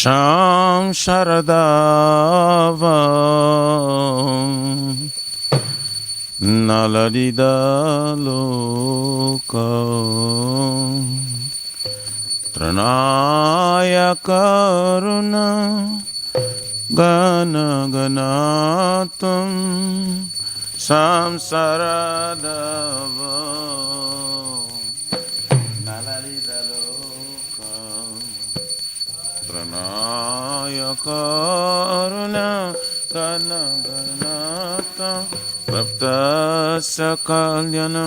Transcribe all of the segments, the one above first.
Sham Sharadavam Naladida Loka Tranaya Karuna Gana Ganatam Samsaradava Naladida Loka Tranaya Karuna Gana Ganatam Praptasya Kalyana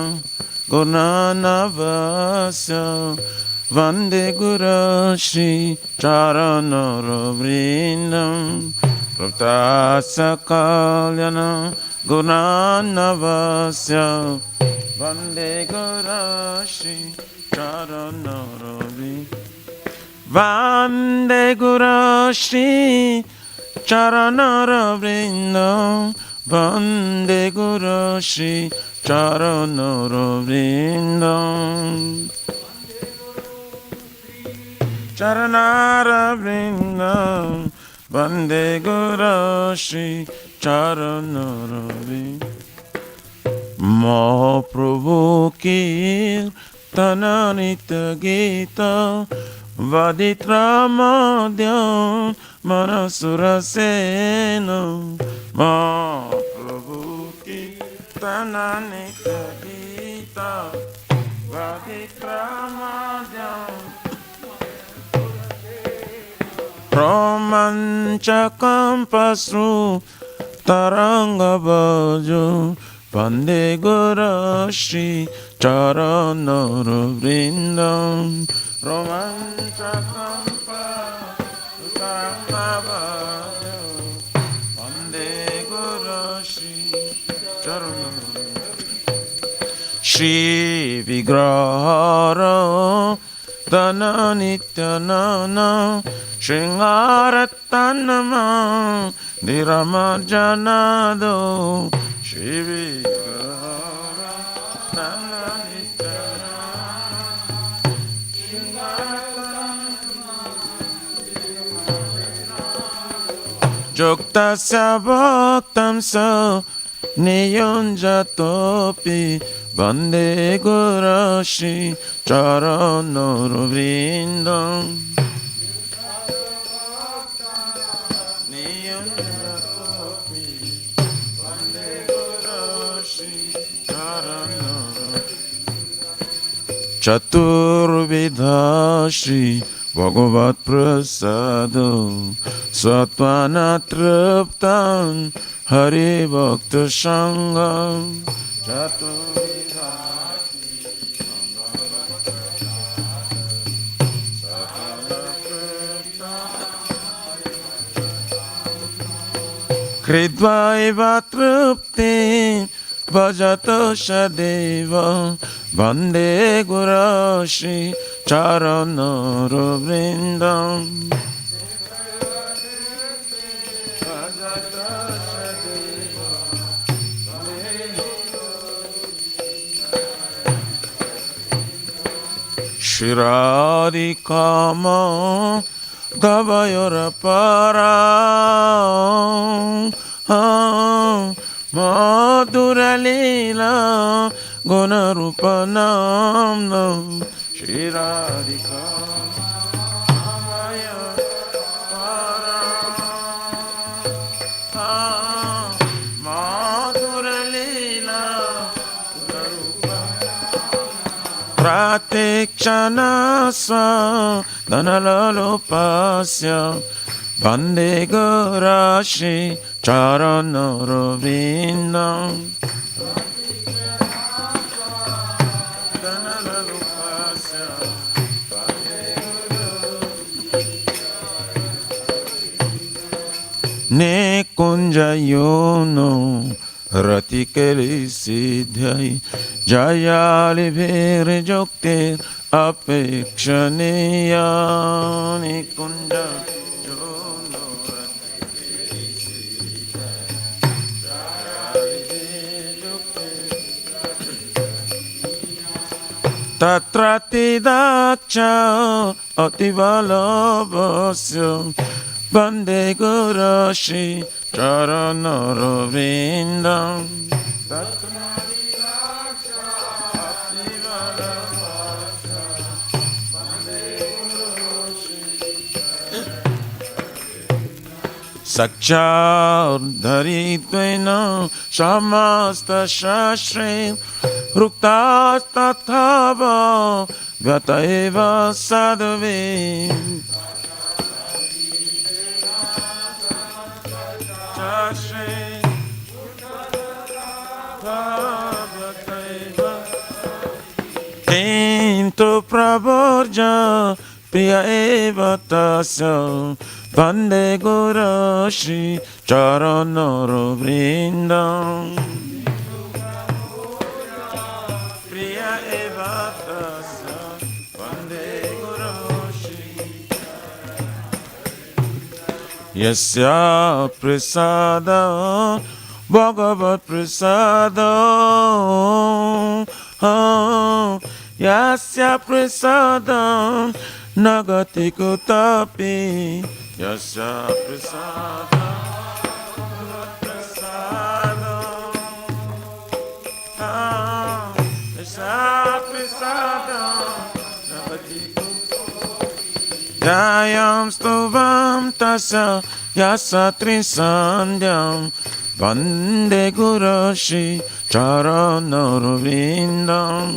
Gurnanavasya Vande Guru Shri Charanaravrindam Praptasya Kalyana Gurnanavasya Vande Guru Shri Charanaravrindam Vande Guru Shri Charanaravrindam Vande Guru Shri Charanaravrindam Charanaravrindam Vande Guru Shri Charanaravrindam Mahaprabhu Kirtana Nitya Gita Vaditra Madhyam Manasura Sena Mahaprabhu Kirtana Nitya Gita Vaditra Madhyam Romanchakam Pasru Taranga Bhajo Vande Guru Shri Charanaravrindam Romanchakam Pasru Taranga Bhajo Vande Guru Shri Charanaravrindam Shri Vigrahara Dana Nityanana Shringaratanama Niramajanado Shri Dana Nityanana Joktasya Bhaktam Sa Niyonjatopi Vande Guru Shri Charanaravrindam Chaturvidha Shri Bhagavat Prasado Satvana Triptan Hari Bhakta Sangam Chaturvidha Kridvaiva Tripti Bhajato Shadeva Vande Guru Shri Charanaravrindam Shri Radhikama Davayorapara Madhura Leela Gunarupanam Shri Radhika Madhura Leela Gunarupanam Pratikshana Swa Dhanalalopasya Vande Guru Shri Charanaravrindam Ne kunjayono ratikeli siddhai jayali bhir jokter apekshaniya ne kunjayono ratikeli siddhai jayali bhir jokter Tatrati daksha ativalabhasya Vande Guru Shri Charanara Vrindam. Sakchar dharitvena samasta shastre ruktas tathava vyataeva sadave shastre Tinto pravarja priya eva tasya Vande Guru Shri Charanara Vrindam. Priya eva tasya Vande Guru Shri Yasya prasada Bhagavat prasada Yasya prasada Nagati kutapi Yasya prasada prasada Yasya prasada Nagati kutapi Jayam stuvam tasa Yasa trisandhyam Vande Guru Shri Charanara Vrindam.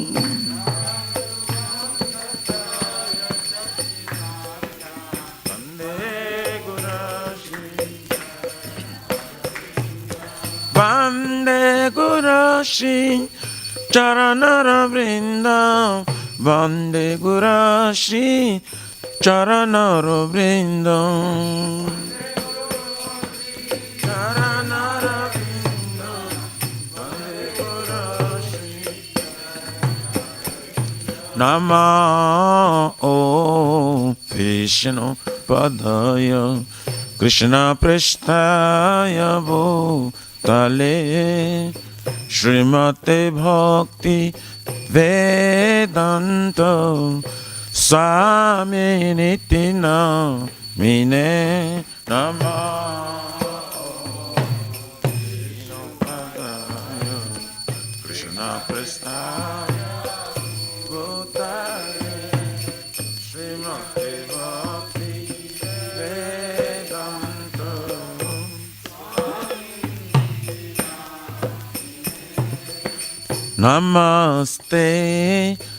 Vande Guru Shri Charanara Vrindam. Vande Guru Shri Charanara Vrindam. Charanara Vrindam. Vande Guru Shri Namo Vishnu Padaya Krishna Prishtaya Bhutale Srimate Bhakti Vedanta Swami Nitina Mine Nama Krishna Prestaya Bhutale Srimate Bhakti Vedanta Namaste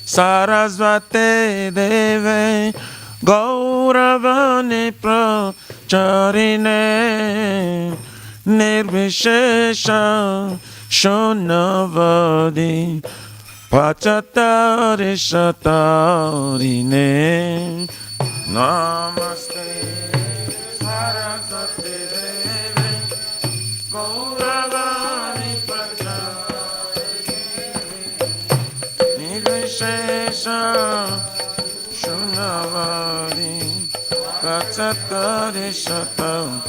Sarasvate Deve Gauravani Pracharine Nirvishesha Shunavadi Pachatari Shatarine Namaste Sarasvati Devi Gauravani Pracharine Nirvishesha Shunavadi Pachatari Shatarine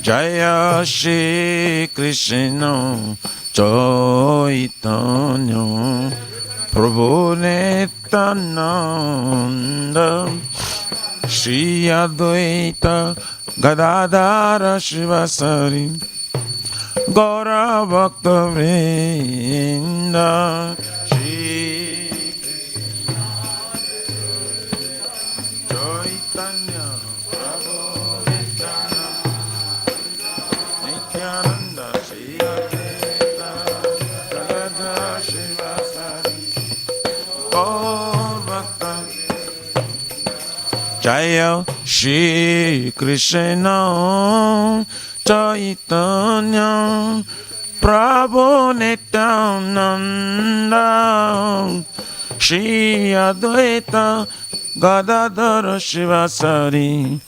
Jaya Shri Krishna Chaitanya Prabhu Nityananda Shri Advaita Gadadhara Shivasari Gaura Bhakta Vrinda Shri Chaitanya Prabhu Nityananda Shri Advaita Gadadhara Shivasari Gaura Bhakta Jaya Shri Krishna Chaitanya Prabhu Nityananda Shri Advaita Gadadhara Shivasari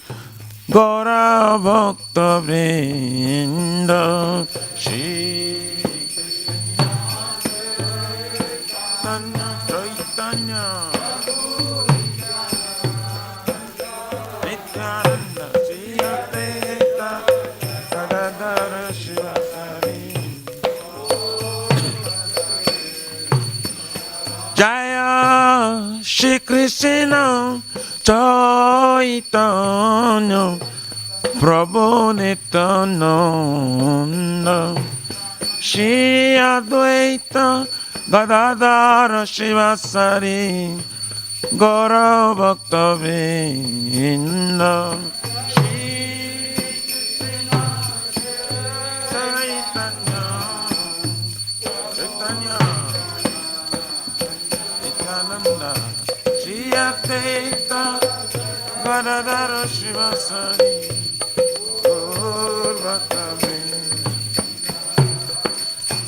Gaura Bhakta Vrinda Shri Chaitanya Nityananda Shri Advaita Gadadhara Shivasari Jaya Shri Krishna Chaitanya Prabhu Nityananda Shri Advaita Gadadhara Shivasari Gaura Bhakta Vrinda Shri Advaita Gadadhara Shivasari Gaura Bhakta Vrinda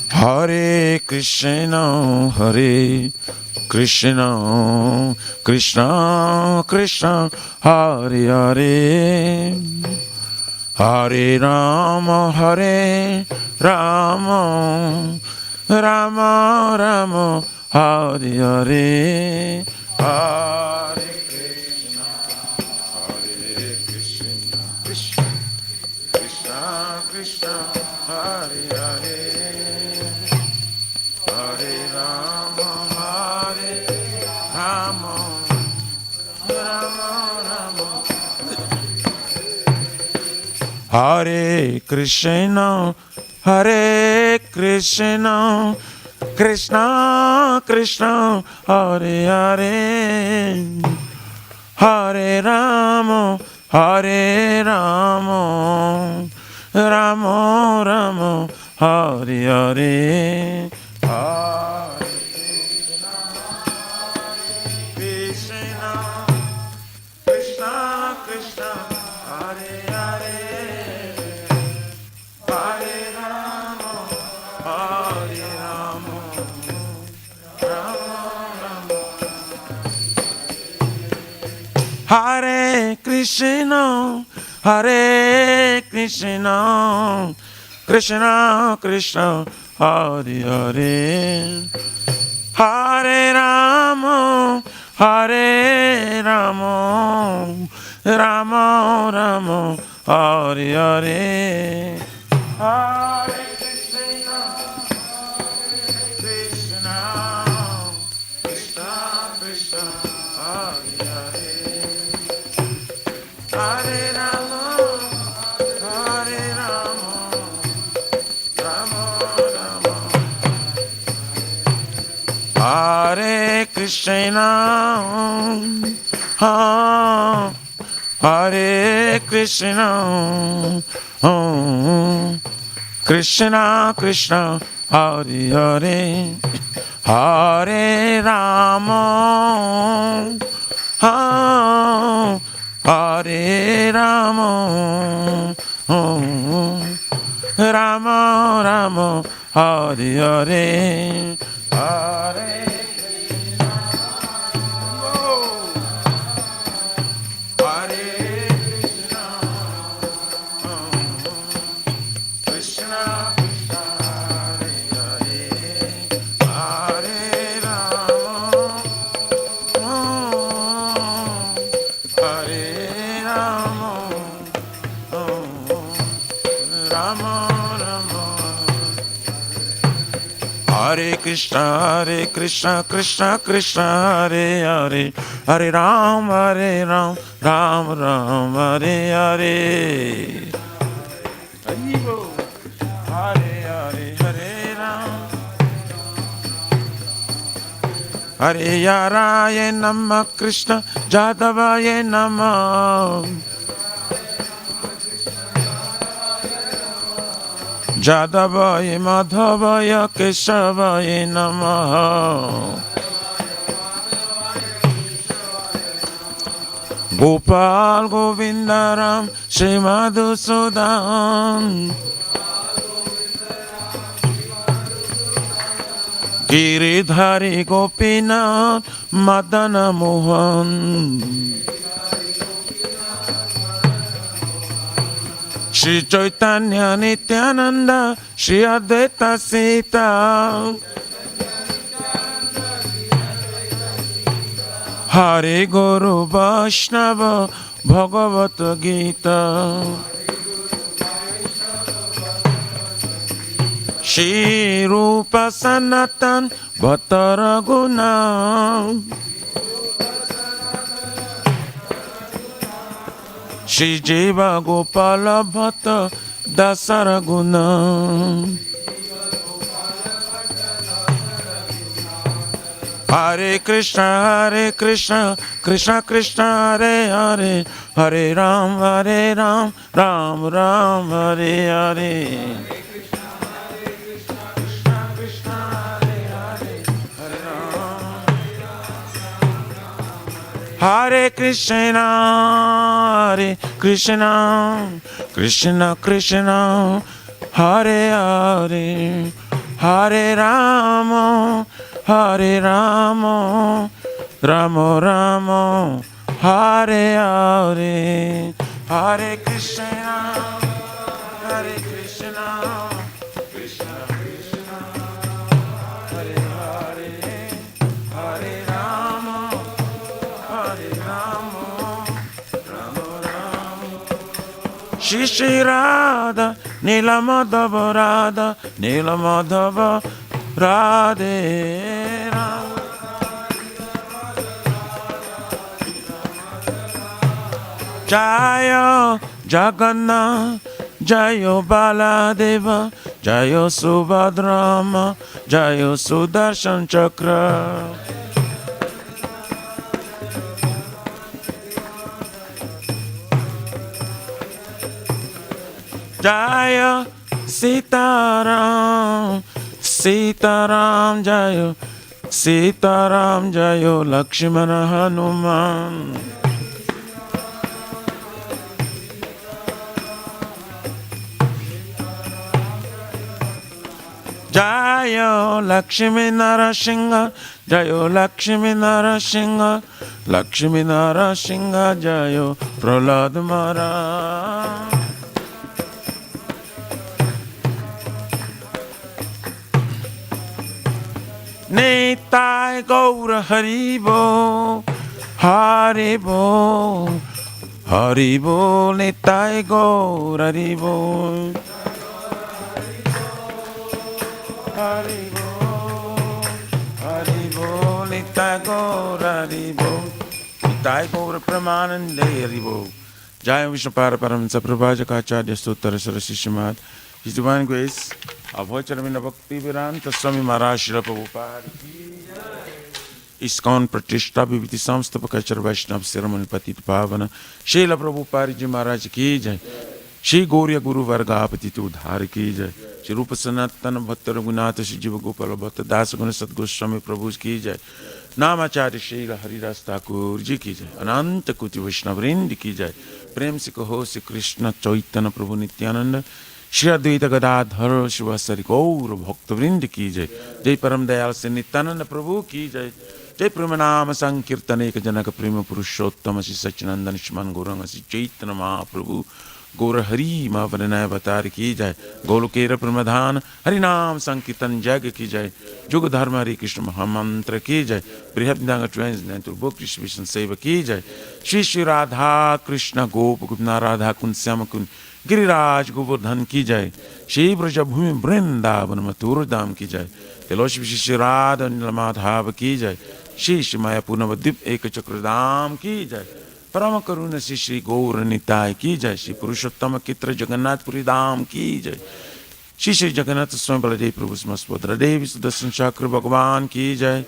Hare Krishna Hare Krishna Krishna Krishna Hare Hare Hare Rama Hare Rama Rama Rama Hare Hare Hare Krishna Krishna Krishna Krishna Hare Hare Hare Rama Hare Rama Rama Rama Hare Krishna Krishna Krishna Hare Hare Hare Rama Rama Rama Hare Hare Hare Krishna Krishna Krishna Hare Hare Hare Rama Hare Krishna Krishna Krishna Hare Hare Hare Rama Rama Rama Hare Hare Hare Krishna Krishna Krishna Krishna Hare Hare Hare Rama Rama Rama Hare Krishna Hare Krishna Krishna Krishna Hare Hare Hare Rama Hare Rama Rama Rama Hare Hare Hare Hare Krishna, Krishna Krishna, Hare Hare, Hare Ram, Ram Ram, Hare Hare. Hare Hare, Hare Ram. Hare Yaraya Namah, Krishna Jadavaya Namah. Jadavaya Madhavaya Keshavaya Namaha. Gopal Govindaram Shri Madhusudan. Giridhari Gopinath Madana Mohan. Shri Chaitanya Nityananda Shri Advaita Sita. Hare Guru Vaishnava Bhagavata Gita. Shri Rupa Sanatan Bhattara Guna. Shri Jiva Gopala Bhatta Dasara Guna. Hare Krishna, Krishna Krishna, Hare Hare, Hare Ram, Ram Ram, Hare Hare. Hare Krishna, Krishna Krishna, Hare Hare, Hare Rama, Rama Rama, Hare Hare, Hare Krishna, Krishna Krishna, Hare Hare, Hare Rama, Rama Rama. Shri Radha, Nila Madhava Radha, Nila Madhava Radhe Rama. Jaya Jagannath, Jayo Baladeva, Jayo Subhadrama, Jayo Sudarshan Chakra. Jaya Sitaram, Sitaram Jayo, Sitaram Jayo Lakshmana Hanuman. Jayo Lakshmi Narasingha, Jayo Lakshmi Narasingha, Lakshmi Narasingha, Jayo Prahlad Maharaj. Nitai Gaura Haribo, Haribo, Haribo, Nitai Gaura Haribo. Haribo, Haribo, Nitai Gaura Haribo, Nitai Gaura Pramanande Haribo. Jai Vishnu Paraparamsa Prabhajaka Acharya Stotra Sarasi Srimad. His Divine Grace, Abhocharamina Bhakti Vedanta Swami Maharaj Srila Prabhupada ki jai. ISKCON Pratishta Vibhiti Samstapakachar Vaishnav Siramani Patit Pavana Srila Prabhupada Ji Maharaj ki jai. Shri Gauriya Guru Varga Patit Udhar ki jai. Shri Rupa Sanatana Bhatta Raghunath Shri Jiva Gopala Bhatta Das Guna Sat Goswami Prabhu ki jai. Namacharya Srila Haridas Thakur Ji ki jai. Ananta Kuti Vaishnavrind ki jai. Prem se kaho se Krishna Chaitanya Prabhu Nityananda Shri Advaita Gadadhar Shivasari Gaur Bhakta Vrind ki jai. Jai Param Dayal se Nityananda Prabhu ki jai. Jai Pramanama Sankirtane Ka Janaka Prema Purushottama Shri Sachinandan Shman Gauranga Shri Chaitanya Mahaprabhu Gaura Hari Mahavanaya Bhatari ki jai. Golokera Pramadhan Hari Nam Sankirtan Jag ki jai. Juga Dharma Hari Krishna Mahamantra ki jai. Brihadanga Transcendental Book Krishna Vishnu Seva ki jai. Shri Shri Radha Krishna Gopa Gupna Radha Kun Syama Kun Giriraj Govardhan ki jai. Shri Braja Bhumi Vrindavan Mathura Dham ki jai. Telosh Shri Radha Nilamadhava ki jai. Shri Shri Maya Purnavadip Eka Chakradam ki jai. Parama Karuna Shri Gaur Nitai ki jai. Shri Purushottama Kitra Jagannath Puri Dham ki jai. Shri Shri Jagannath Swami Baladev Prabhu Smaspadra Devi Sudarshan Chakra Bhagavan ki jai.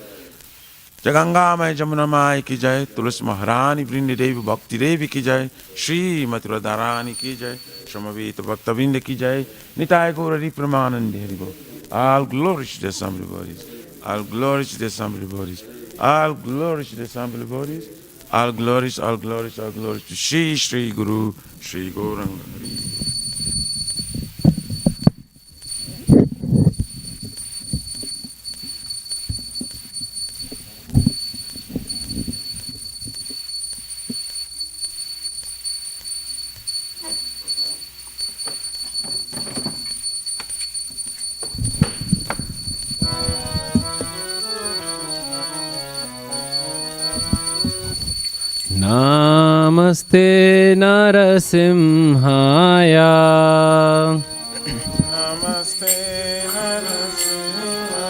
Jaganga Mai Jamuna Mai ki jai. Tulasi Maharani Vrindi Devi Bhakti Devi ki jai. Shri Mathura Dharani ki jai. Shamavita Bhakta Vinda ki jai. Nitai Gaur Hari Pramanande Haribo. All glory to the assembly bodies. All glory to the assembly bodies. All glory to the assembly bodies. All glories, all glories, all glories to Shri Shri Guru Shri Gauranga Hari. Namaste Narasimhaya. Namaste Narasimhaya.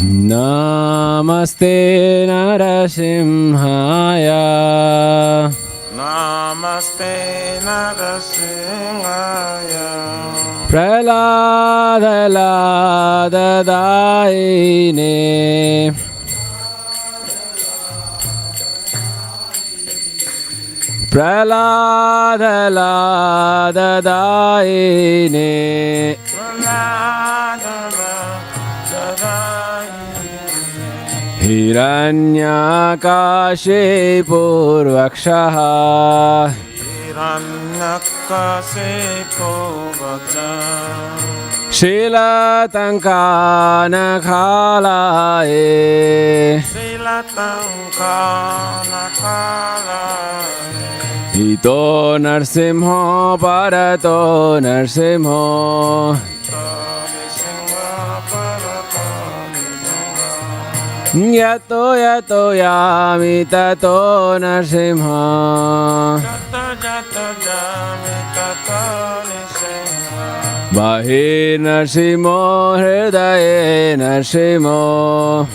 Namaste Narasimhaya. Namaste Narasingaya. Prahlad Daine. Prahlad Daine. Hiranyakashipu Vakshaha. Hiranyakashipu Vakshaha. Shilatankana khalaye. Shilatankana khalaye. Ito narsimho parato narsimho. Yato yato yami tato narsimha. Bahir narsimho hridaye narsimho.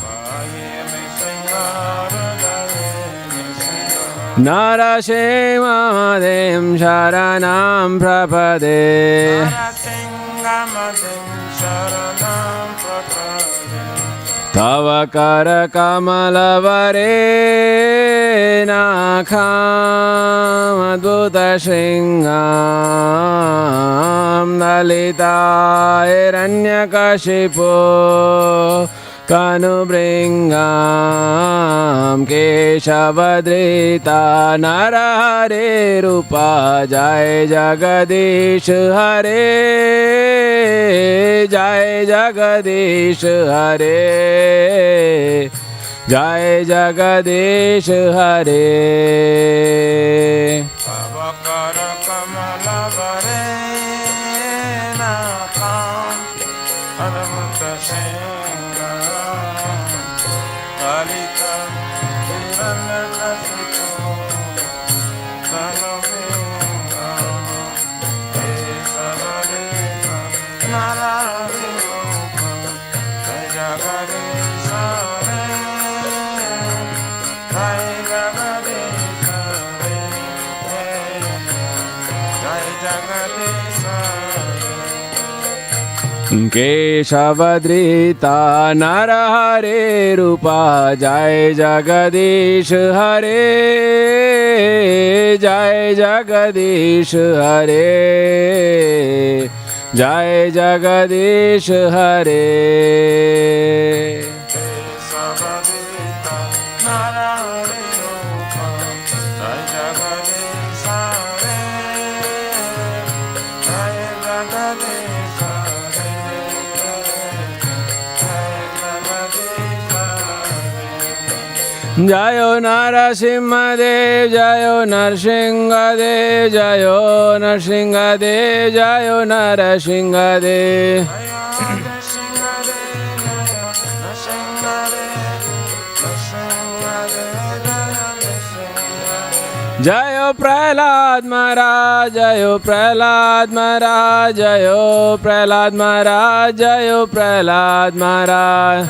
Narasimhadim sharanam prapade. Tava kara kamalavare nakham adbhuta shringam dalita hiranyakashipu kanubringam keshavadrita narahare rupa jai jagadish hare jai jagadish hare jai jagadish hare. Avakara kamalavare nakham adbhuta shringam dalita hiranyakashipu kanubringam keshavadrita narahare rupa jai jagadish hare jai jagadish hare jai jagadish hare. Keshavadrita narahare rupa jai jagadish hare jai jagadish hare jai jagadish hare. Keshavadrita narahare rupa jai jagadish hare jai jagadish hare jai jagadish hare. Jayo Narasimhadev Jayo Narsingadev Jayo Narsingadev Jayo Narsingadev. Jayo Prahlad Maharaj Jayo Prahlad Maharaj Jayo Prahlad Maharaj Jayo Prahlad Maharaj.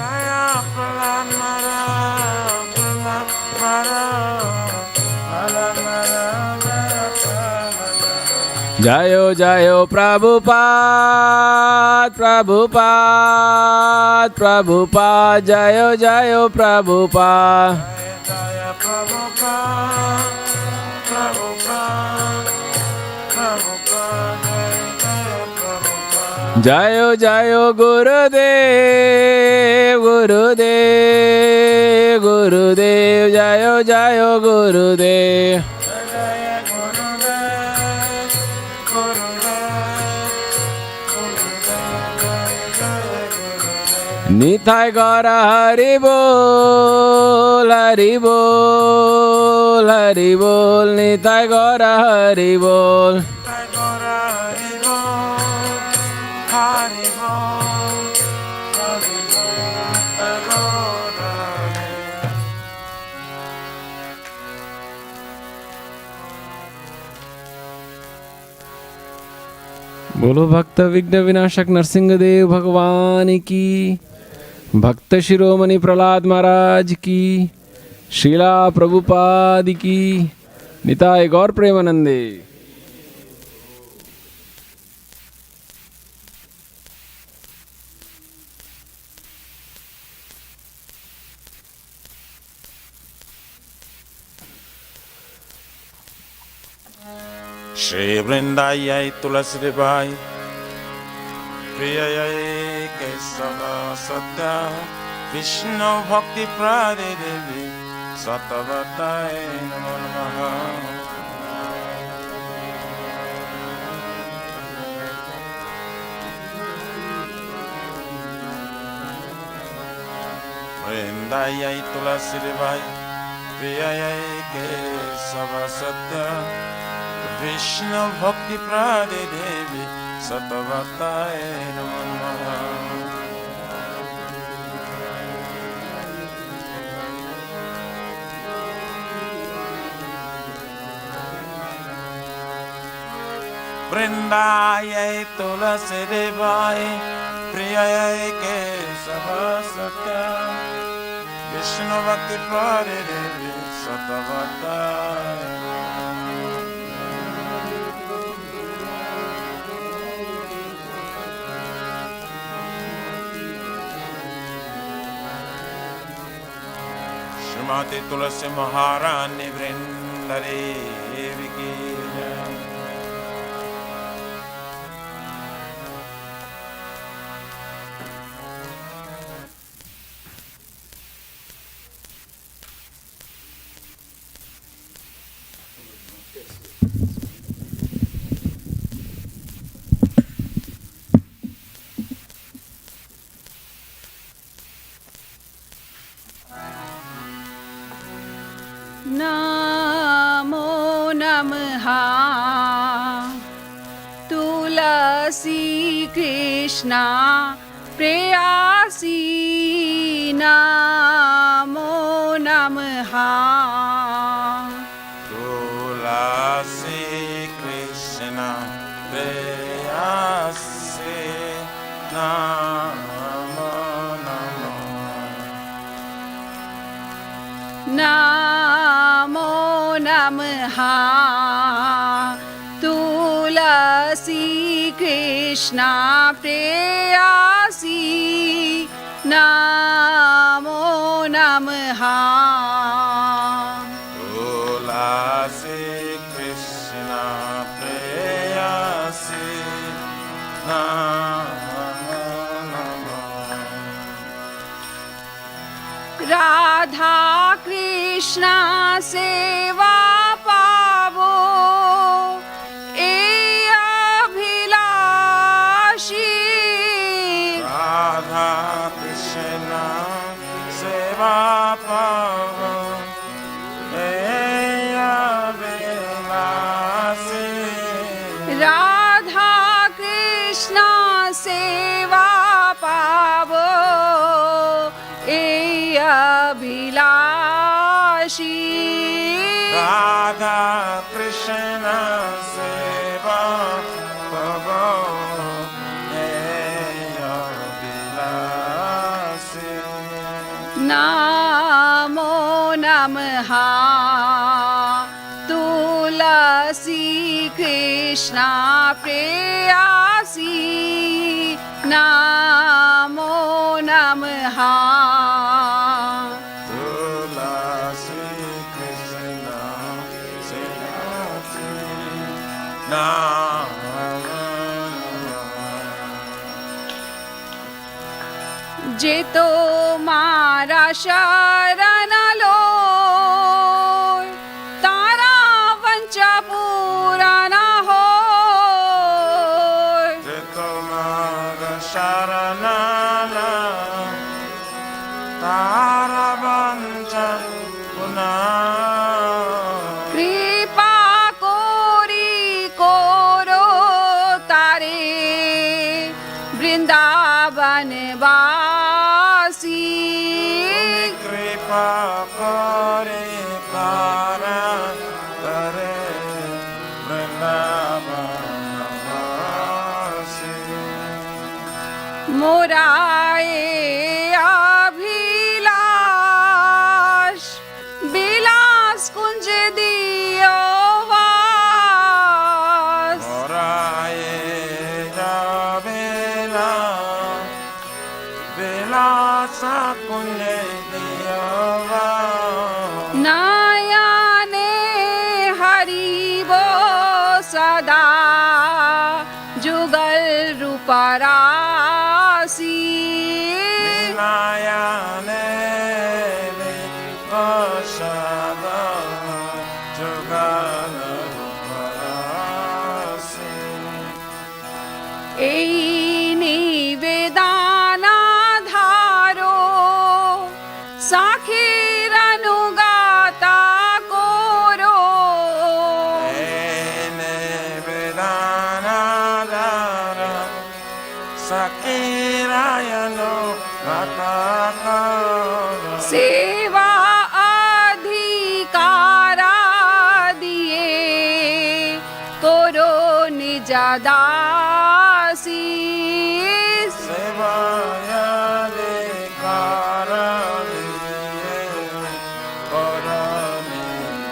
Jayo Jayo Prabhupada Prabhupada Prabhupada Jayo Jayo Prabhupada. Jayo Jayo Gurudev Gurudev Gurudev Jayo Jayo Gurudev. Nitai Gaura Hari Bol Hari Bol Hari Bol Nitai Gaura Hari Bol. बोलो भक्त विघ्न विनाशक नरसिंहदेव भगवान की, भक्त शिरोमणि प्रहलाद महाराज की, शीला प्रभुपाद की, निताय गौर प्रेमानंदे। श्री वृंदाई तुलसी देवाई प्रिय केशव सत्या विष्णु भक्ति प्रदे देवी सतवताय नमो नमः। वृंदाई तुलसी देवाई प्रिय केशव सत्या विष्णु भक्ति प्रदे देवी सतवताय नमो नमः। वृंदाय तुलसी देवाय प्रिय केशव सत्या विष्णु भक्ति प्रदे देवी सतवताय। श्रीमती तुलसी महारानी वृंद देवी की जय। नमो नमः तुलसी कृष्णा प्रेयसी नमो नमः तुलसी कृष्ण प्रेयसी नमो नमः। नमो नमः तुलसी कृष्णा प्रेयसी नमो नमः तुलसी कृष्ण प्रेयसी नमो नमः। राधा कृष्णा सेवा पावो ए अभिलाषी राधा कृष्ण सेवा पावो हे अभिलाषी। राधा कृष्णा सेवा पावो ए अभिलाषी। राधा कृष्ण सेवा पावो हे अभिलाषी। नमो नमः तुलसी कृष्णा प्रेयसी नमो नमः तुलसी कृष्ण सेवा नमो नमः। जे तो मारा शरण लो तारा वंचा पूरा न हो। जे तुम्हारा शरण लो तारा वंचन पुनः। कृपा कोरी कोरो तारे वृंदावन वासी। कृपा करे पारा करे वृंदावनवासी। मोराए अभिलाष विलास कुंज दियो sakunye diyava नयने हरिवो सदा जुगल रूपरासी nayane vashada jugala parasi এই নিবেদানা ধারো সাখীর অনুগাতা করো ene vedana dara sakirayano matakara সেবা অধিকারা দিয়ে করো নিজাদাসী sevaya dekaraliye parame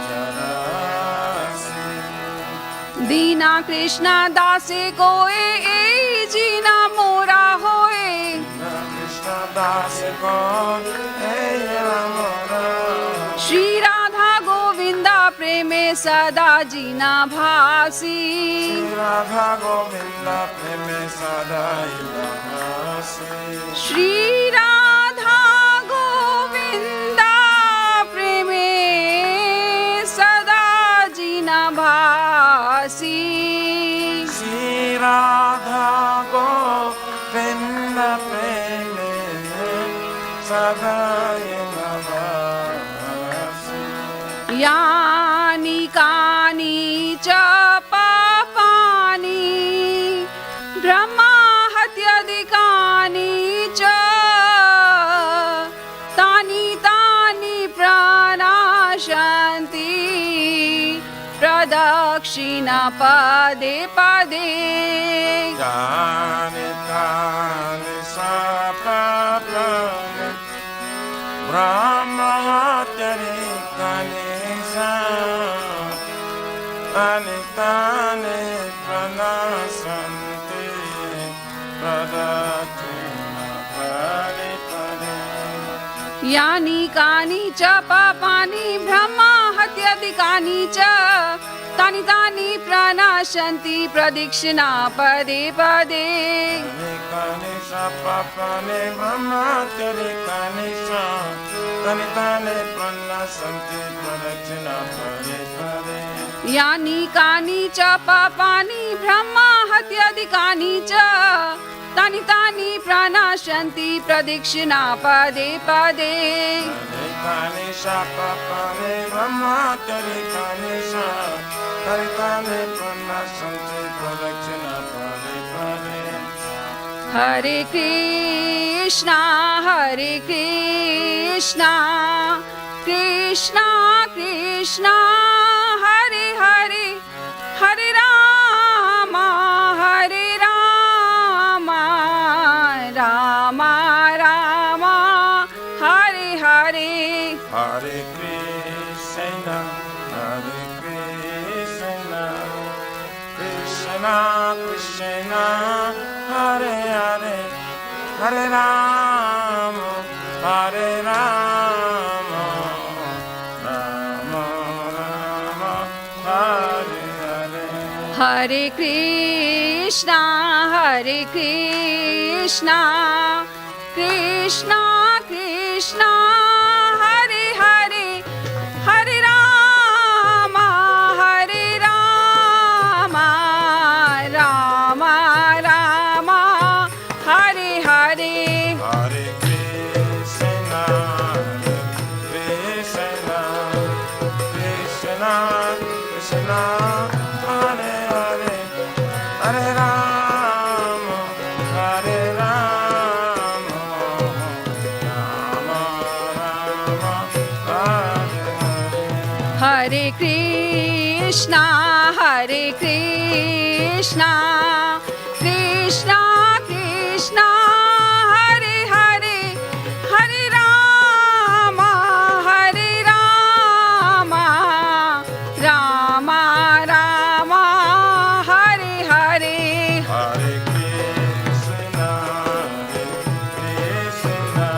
jarasi দীনা কৃষ্ণ দাসে কোয়ে এই জিনা মোরা হয়ে Krishna das kon eyamara Shri Radha Govinda প্রেমে সদা জিনা ভাসি Radha Govinda preme sadai lamasi Shri Radha Govinda প্রেমে সদা জিনা ভাসি Shri Radha Govinda preme sadai lamasi यानि कानि च पापानि ब्रह्माहत्यादिकानि च तानि तानि प्रणाशन्ति प्रदक्षिणा पदे पदे Jani tani sapapane Brahma hatari kanisa Tani tani pranasanti Pradatina pari pari यानि कानि च पापानि ब्रह्माहत्यादिकानि च तानि तानि प्रणाशन्ति प्रदक्षिणा पदे पदे Kani sapapane Brahma hatari kanisa Tani tani pranasanti Pradakshina pari pari यानि कानि च पापानि ब्रह्माहत्यादिकानि च तानि तानि प्रणाशन्ति प्रदक्षिणा पदे पदे Kani sapapane Brahma hatari kanisa Tani tani pranasanti Pradakshina pari pari हरे Krishna Krishna Krishna Hare Hare Hare Ram Ram Ram Hare Hare Hare Krishna Krishna Krishna Hare Hare Hare Rama Hare Rama Rama Rama Hare Hare हरे Krishna Krishna Krishna Hare Hare Hare Ram Ram Ram Hare Hare Hare Krishna Krishna Krishna Krishna Hare Hare Hare Rama Hare Rama Rama Rama Hare Hare हरे Krishna Krishna Krishna Hare Hare Hare Ram Ram Ram Hare Hare Hare Krishna Krishna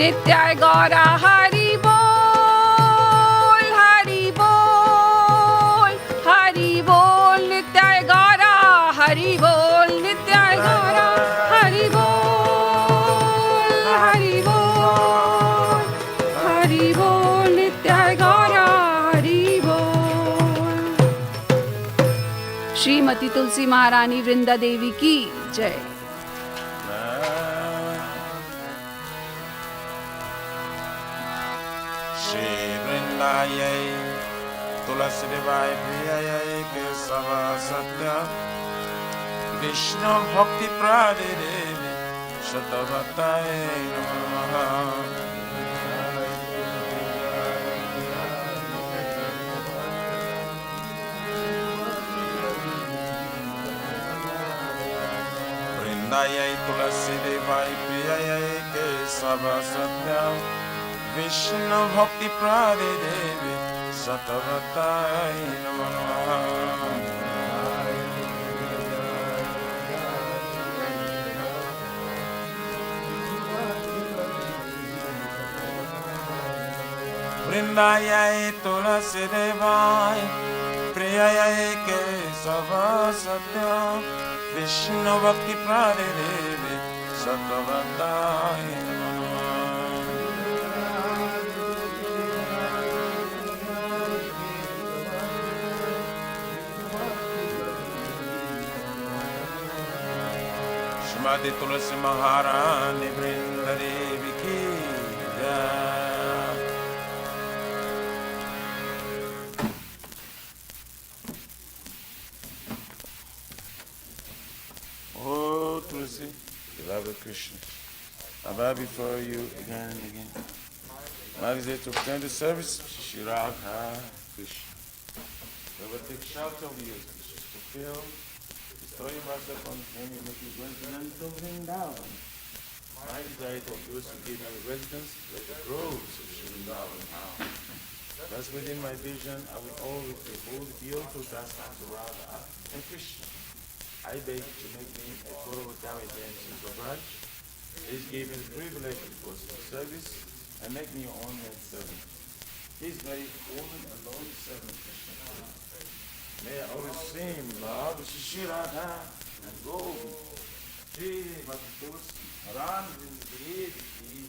Nityai Gaura Hari Bol, Hari Bol, Hari Bol, Nityai Gaura Hari Bol, Nityai Gaura Hari Bol, Hari Bol, Hari Bol, Nityai Gaura Hari Bol. Shrimati Tulsi महारानी वृंदा देवी की जय. Shri Vrindayai Tulasi Devai Priyayai Kesava Satya Vishnu Bhakti Prade Devi Shatavatai Namaha. Vrindayai Tulasi Devai Priyayai Kesava Satya Vishnu Bhakti Prade Devi Satavatai Namaha. Vrindayai Tulasi Devai Priyayai Kesava Satya Vishnu Bhakti Prade Devi Satavatai Namaha. Shrimati Tulasi Maharani Vrinda Devi ki jai. Oh Tulasi, beloved Krishna, I bow before you again and again. My desire to obtain the service, Shri Radha Krishna. I will take shelter of you, Krishna, fulfill the story of myself on him, you make his residence of Vrindavan. My desire of yours to give me residence like the groves of Shri Vrindavan now. Thus within my vision, I will always behold the beautiful pastimes of Radha and Krishna. I beg you to make me a Gauravadami dancing Savraj. Please give me the privilege of personal service and make me your own head servant. Please may woman alone servant Krishna. May I always sing Lord Shri Radha and go Shri Bhaktos Ran Vindhi Shri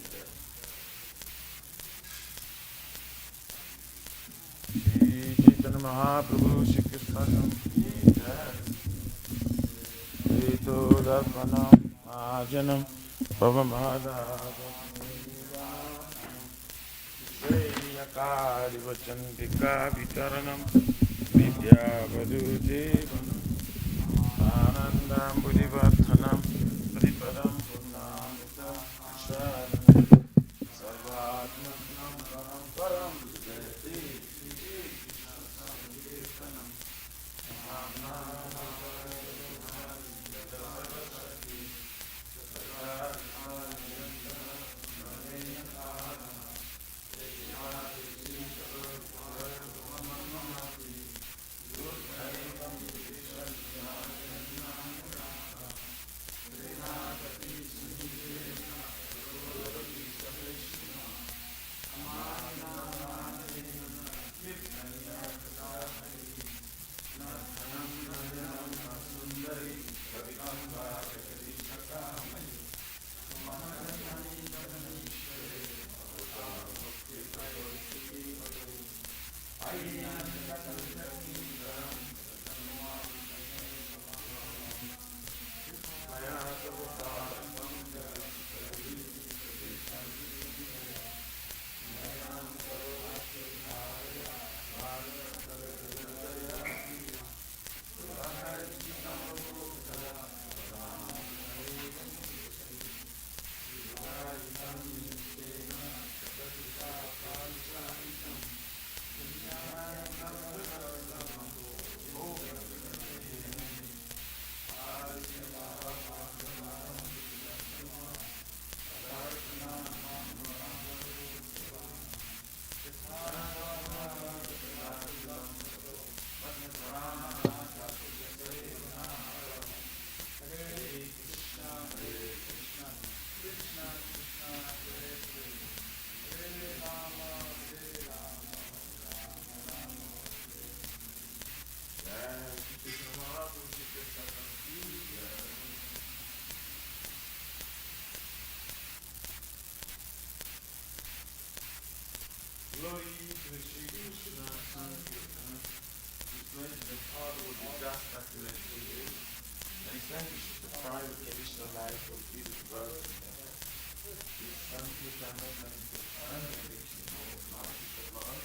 Chaitanya Mahaprabhu Shri Krishna Ki Jai. Ito Dapanam Ajanam Pavamada Shreyakari Vachandika Vitaranam Vidya Vadudevam Anandam Buddhivathanam Padipadam Purnamita Sharanam Sarvatmanam Param Vijayati distinguishes the private traditional life of Jesus birth and death. His sanctity movement and benediction of life of love.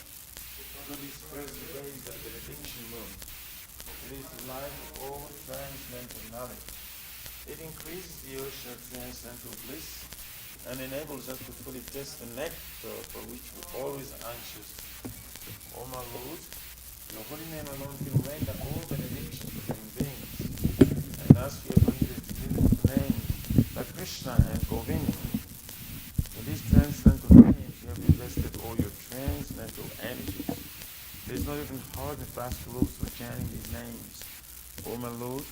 So this spreads the rays of the benediction moon. It is the life of all transcendental knowledge. It increases the ocean of transcendental bliss and enables us to fully taste the nectar for which we're always anxious. O my Lord, your holy name alone can render all benediction to living beings. And as you have rendered living names like Krishna and Govinda, in these transcendental names you have invested all your transcendental energies. There is not even hard and fast rules for chanting these names. O my Lord,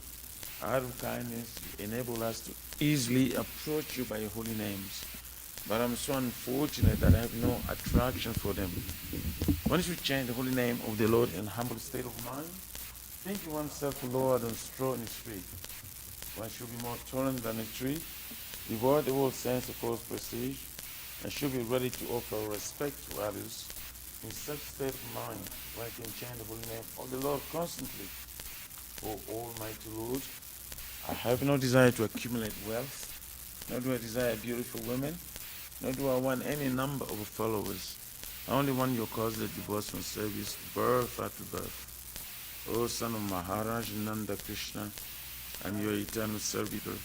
out of kindness, you enable us to easily approach you by your holy names. But I'm so unfortunate that I have no attraction for them. Once you chant the holy name of the Lord in a humble state of mind, thinking oneself Lord and straw in the street, one should be more tolerant than a tree, devoid of all sense of false prestige, and should be ready to offer respect to others. In such state of mind, one can chant the holy name of the Lord constantly. O Almighty Lord, I have no desire to accumulate wealth, nor do I desire beautiful women, nor do I want any number of followers. I only want your causeless devotional service, birth after birth. O son of Maharaj Nanda Krishna, I'm your eternal servitor.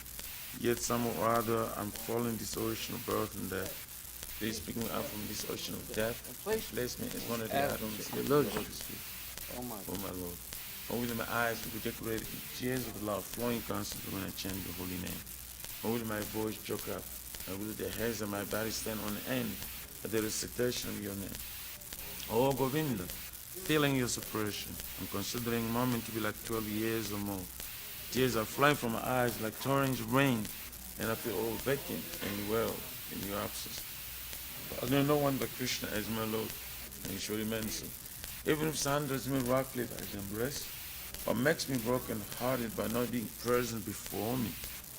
Yet somehow or other I'm falling this ocean of birth and death. Please pick me up from this ocean of death and place me as one of the atoms of the lotus feet. O my Lord. Only my eyes will be decorated with tears of love flowing constantly when I chant your holy name. Only my voice choke up, and will the hairs of my body stand on end at the recitation of your name. O Govinda, feeling your suppression, I'm considering a moment to be like 12 years or more. Tears are flying from my eyes like torrents of rain, and I feel all vacant and well in your absence. But I know no one but Krishna as my Lord, and he surely meant so. Even if Sandra's miraculous I embrace, or makes me broken-hearted by not being present before me,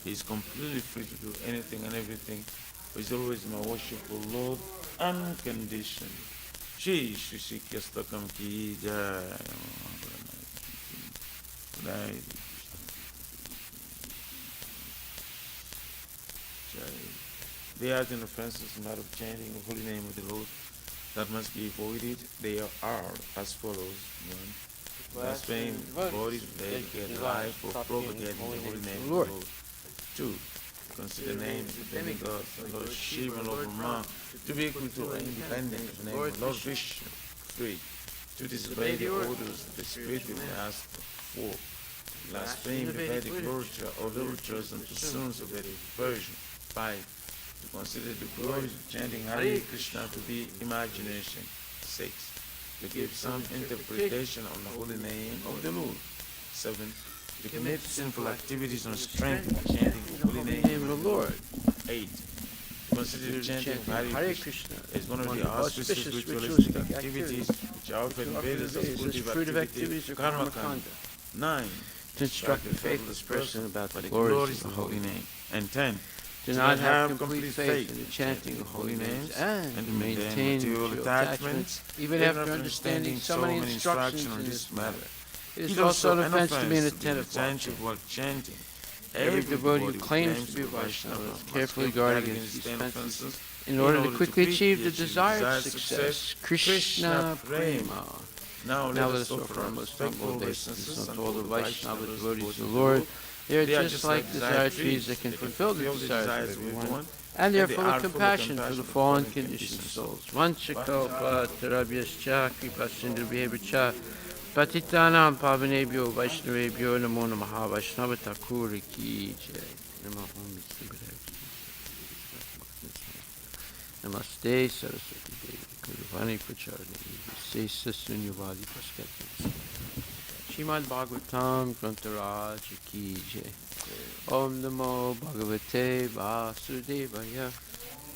he is completely free to do anything and everything, for he is always my worshipful Lord, unconditioned. Shri Shri Kyastakam Ki Jai. There are the offenses in matter of chanting the holy name of the Lord that must be avoided. They are as follows. 1. Blaspheme bodies dedicate life for propagating the holy name of the Lord. 2. Consider names of demigods, the Lord Shiva and Lord Brahma, to be equal to or independent of the name of Lord Vishnu. 3. To disobey the orders of the spiritual master. 4. Blaspheme the Vedic literature or literatures and pursuits of Vedic version. 5. To consider the glories of chanting Hare Krishna to be imagination. 6. To give some interpretation on the holy name of the Lord. 7. To commit sinful activities on strength of chanting the holy name of the Lord. 8. To consider chanting Hare Krishna as one of the auspicious ritualistic activities which are offered in Vedas as fruit of activities of karma kanda. 9. To instruct the faithless person about the glories of the holy name. And 10. Do not have complete faith in the chanting of holy names and to maintain material attachments, even after understanding so many instructions in this matter. It is also an offense to be inattentive while chanting. Every devotee who claims to be a Vaishnava must carefully guard against these offenses in order to quickly achieve the desired success. Krishna Prema. Now let us offer our most humble obeisances unto all the Vaishnava devotees of the Lord. They are just like desire trees that can fulfill the desires of everyone, and they are full of compassion for the fallen conditioned souls. Vanchakalpa tarabhyascha kripasindrubhyevcha patitanam pavanebhyo vaishnavebhyo namo namaha Vaishnava Thakur ki jai. Namaste Saraswati Devi Kurvani Pracharani Sesa Sunyavadi Paskati Srimad Bhagavatam Grantaraj Ki Jai. Om Namo Bhagavate Vasudevaya.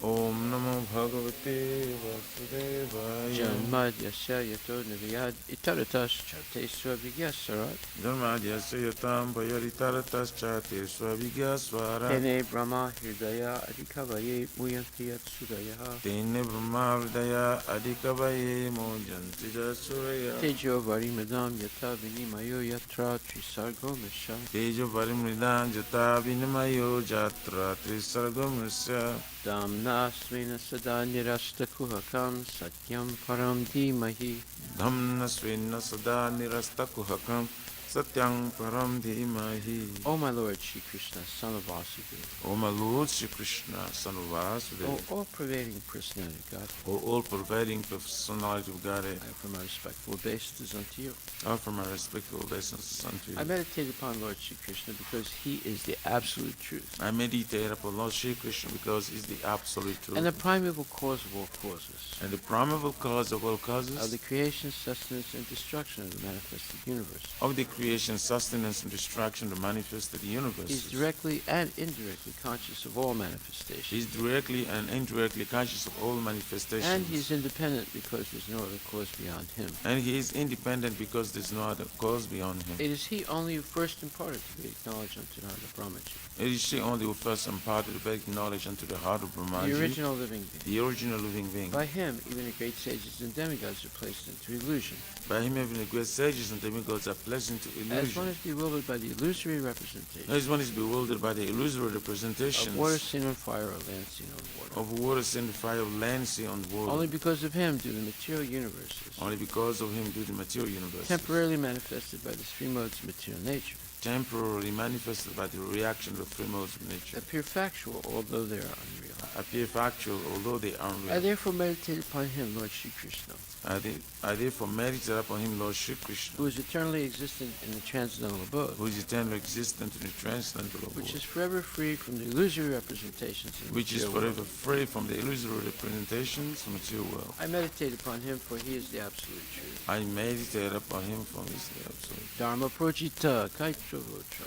Om Namo Bhagavate Vasudevaya. Janmadyasya yato niviyad itaratas chatesva vigyasarat. Dharmadhyasya yatam payaritarataschate swavigyasvara. Tene brahma hridaya adhikavaye muyanti yat sudaya. Tene Brahma Hridaya Adhikavaye Mojanti Jasuraya. Tejo varimadam yata vinimayo yatra trisargo misha. Tejo Parimridam Jata Vinamayo Jatra Trisargamrasya. Damnasvena sada nirasta kuhakam satyam param dhimahi. Dhamna Svinna Sada Nirasta Kuhakam Satyang Param Dhimahi. O my Lord Shri Krishna, son of Vasudeva, O my Lord Shri Krishna, son of Vasudeva, O all-pervading personality of God, O all-pervading personality of Godhead, I offer my respectful obeisances unto you. I offer my respectful obeisances unto you. I meditate upon Lord Shri Krishna because he is the absolute truth I meditate upon Lord Shri Krishna because He is the absolute truth and the primeval cause of all causes, and the primeval cause of all of causes, the creation, sustenance, and destruction of the manifested universe. of the creation, sustenance, and destruction, the manifested universe. He is directly and indirectly conscious of all He manifestations. is directly and indirectly conscious of all manifestations. And he is independent because there's no other cause beyond him. And He is independent because there's no other cause beyond Him. It is he only who first imparted to be acknowledged unto Narada Brahmaji, It is She only who first imparted the Vedic knowledge unto the heart of the Brahmaji, original living being. the original living being. By him, even the great sages and demigods are placed into illusion. By Him, even the great sages and demigods are placed into As one illusion. is bewildered by the illusory representation As one is bewildered by the illusory of representations water seen on fire or land seen on water. of water, seen, fire, land, sea, on water. Only because of him do the material universes, Only because of Him do the material universe, temporarily manifested by the three modes of material nature, temporarily manifested by the reaction of the three modes of nature, appear factual although they are unreal. appear factual although they are I unreal. therefore meditate upon him, Lord Shri Krishna, I therefore meditate upon Him, Lord Shri Krishna, who is eternally existent in the transcendental abode, who is eternally existent in the transcendental which world, is forever free from the illusory representations of the which is material forever world. free from the illusory representations of the material world. I meditate upon him, for he is the absolute truth. I meditate upon Him from His absolute. Dharma projita kaitravota,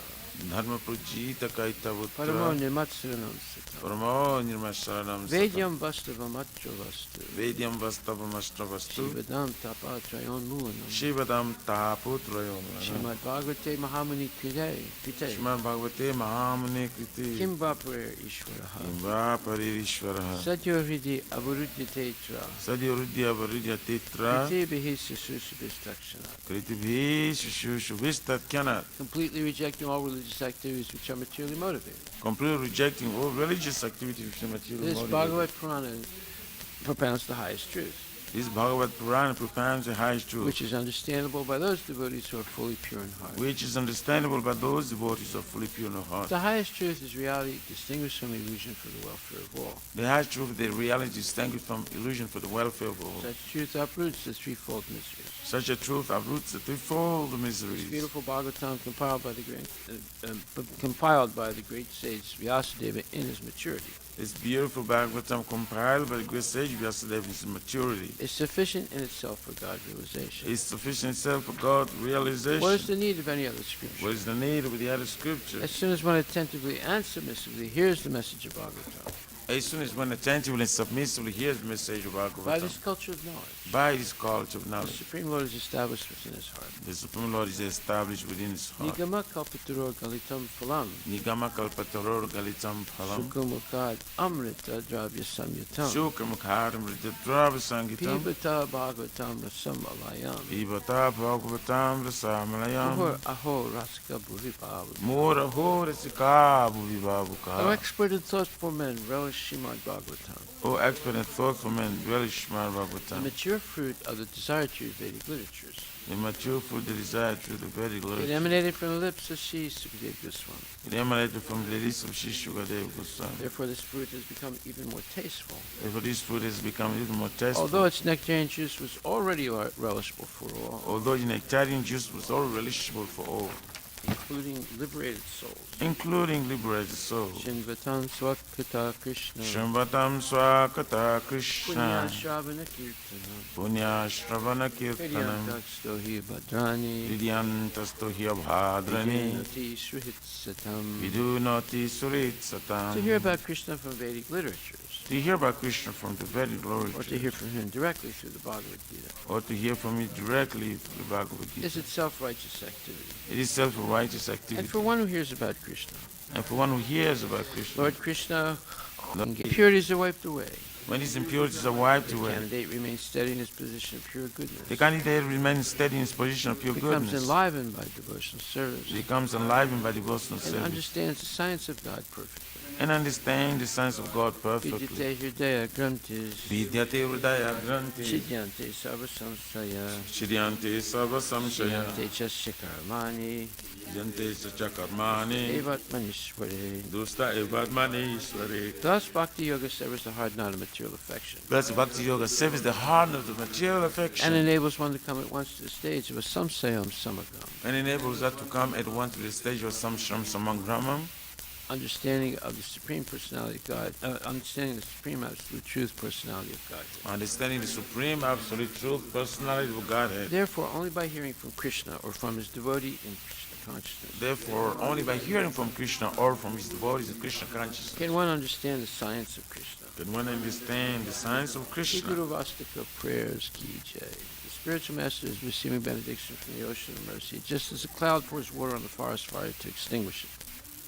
Dharma Prajita paramo Kaitavutra, nirmatsaranam sita, Paramo Nirmasharanam vedyam vastavam atro vastu, Vedyam Vastavam Ashravastu, shivadam tapatrayon mulanam, Shivadam Taputrayom, Srimad Bhagavate Mahamuni Pite, Shrimad Bhagavate Mahamuni Kriti, Kim Vapre Ishwaraha, Kimva Paririshvaraha, Sadyo Hridi Avarudya Tetra, Sadyarudya Varidya Titra, Kriti Bihi Sususubhistakshana, Kritivi Shushuvistat completely rejecting all religious activities which are materially motivated. completely rejecting all religious activities which are material This motivated. Bhagavad Purana propounds the highest truth, This Bhagavad Purana propounds the highest truth, which is understandable by those devotees who are fully pure in heart. which is understandable by those devotees who are fully pure in heart. The highest truth is reality distinguished from illusion for the welfare of all. The highest truth, the reality distinguished from illusion for the welfare of all. Such truth uproots the threefold miseries. Such a truth uproots the threefold This miseries. beautiful Bhagavatam compiled by the great sage Vyasadeva in his maturity This beautiful Bhagavatam compiled by the great sage Vyasadeva in his maturity is sufficient in itself for God realization. is sufficient itself for God realization. What is the need of any other scripture? What is the need of the other scripture? As soon as one attentively and submissively hears the message of Bhagavatam, As soon as one attentively and submissively hears the message of by Bhagavatam, this culture of knowledge, by this culture of the knowledge, Supreme Lord is established within his heart. the Supreme Lord is established within his heart. Nigama kalpaturor galitam phalam, Nigama kalpataror galitam phalam, sukamukad amrita dravya samyutam, Shukamukharam Rijadrava Sangitam, pibata bhagavatam rasam alayam, Ivata Bhagavatam Rasamalayam, aho rasika bhuvibhavu. Mora Hora Sikabu O Vivabuka. expert and thoughtful men relish Srimad Bhagavatam, O expert and thoughtful man, relish Shrimad the Bhagavatam. mature fruit of the desired truth Vedic literatures. The mature fruit, the desired truth, the Vedic It literature. emanated from the lips of Sri Sukadeva Goswami. It emanated from the lips of Shishugadeva Goswami. Therefore, this fruit has become even more tasteful. Therefore, this fruit has become even more tasteful. Although its nectarian juice was already relishable for all, Although the nectarian juice was all relishable for all, including liberated souls. including liberated souls. Shinvatam Swakata Krishna, Shambhatam Swakata Punya Krishna, Shravana Kirtanam, Punya Shravana Kirtanam, Hridyantakstohi Bhadrani, Vidyantastohya Bhadrani, Vidyanati Srihitsatam. Vidunati Surit Satam. To hear about Krishna from Vedic literatures, to hear about Krishna from the very Lord, or to hear from him directly through the Bhagavad Gita, or to hear from him directly through the Bhagavad Gita. is itself righteous activity. It is self-righteous activity. And for one who hears about Krishna, And for one who hears about Krishna, Lord Krishna, impurities are wiped away. when his impurities are wiped The away, candidate remains steady in his position of pure goodness. the candidate remains steady in his position of pure Becomes goodness. enlivened by devotional service. Becomes enlivened by devotional And service. understands the science of God perfectly. And understand the science of God perfectly. Vidyate hridaya grantis. Vidyate hridaya granti. Chidyante sarva samsaya. Chidyante sarva samshaya. Chidyante chasya karmani. Yante sacha karmani. Evat manishware. Dusta evatmani ishware. Thus, Bhakti Yoga severs the hard knot of material affection Thus, Bhakti Yoga severs the heart of the material affection and enables one to come at once to the stage of a samsayam samagam, and enables us to come at once to the stage of samshram samagramam, understanding of the Supreme Personality of God, understanding the Supreme Absolute Truth Personality of God. understanding the supreme absolute truth personality of Godhead. Therefore, only by hearing from Krishna or from his devotee in Krishna consciousness Therefore, only by hearing from Krishna or from his devotees in Krishna consciousness can one understand the science of Krishna. can one understand the science of Shri Krishna. Guru Vastika prayers ki jai. The spiritual master is receiving benediction from the ocean of mercy, just as a cloud pours water on the forest fire to extinguish it.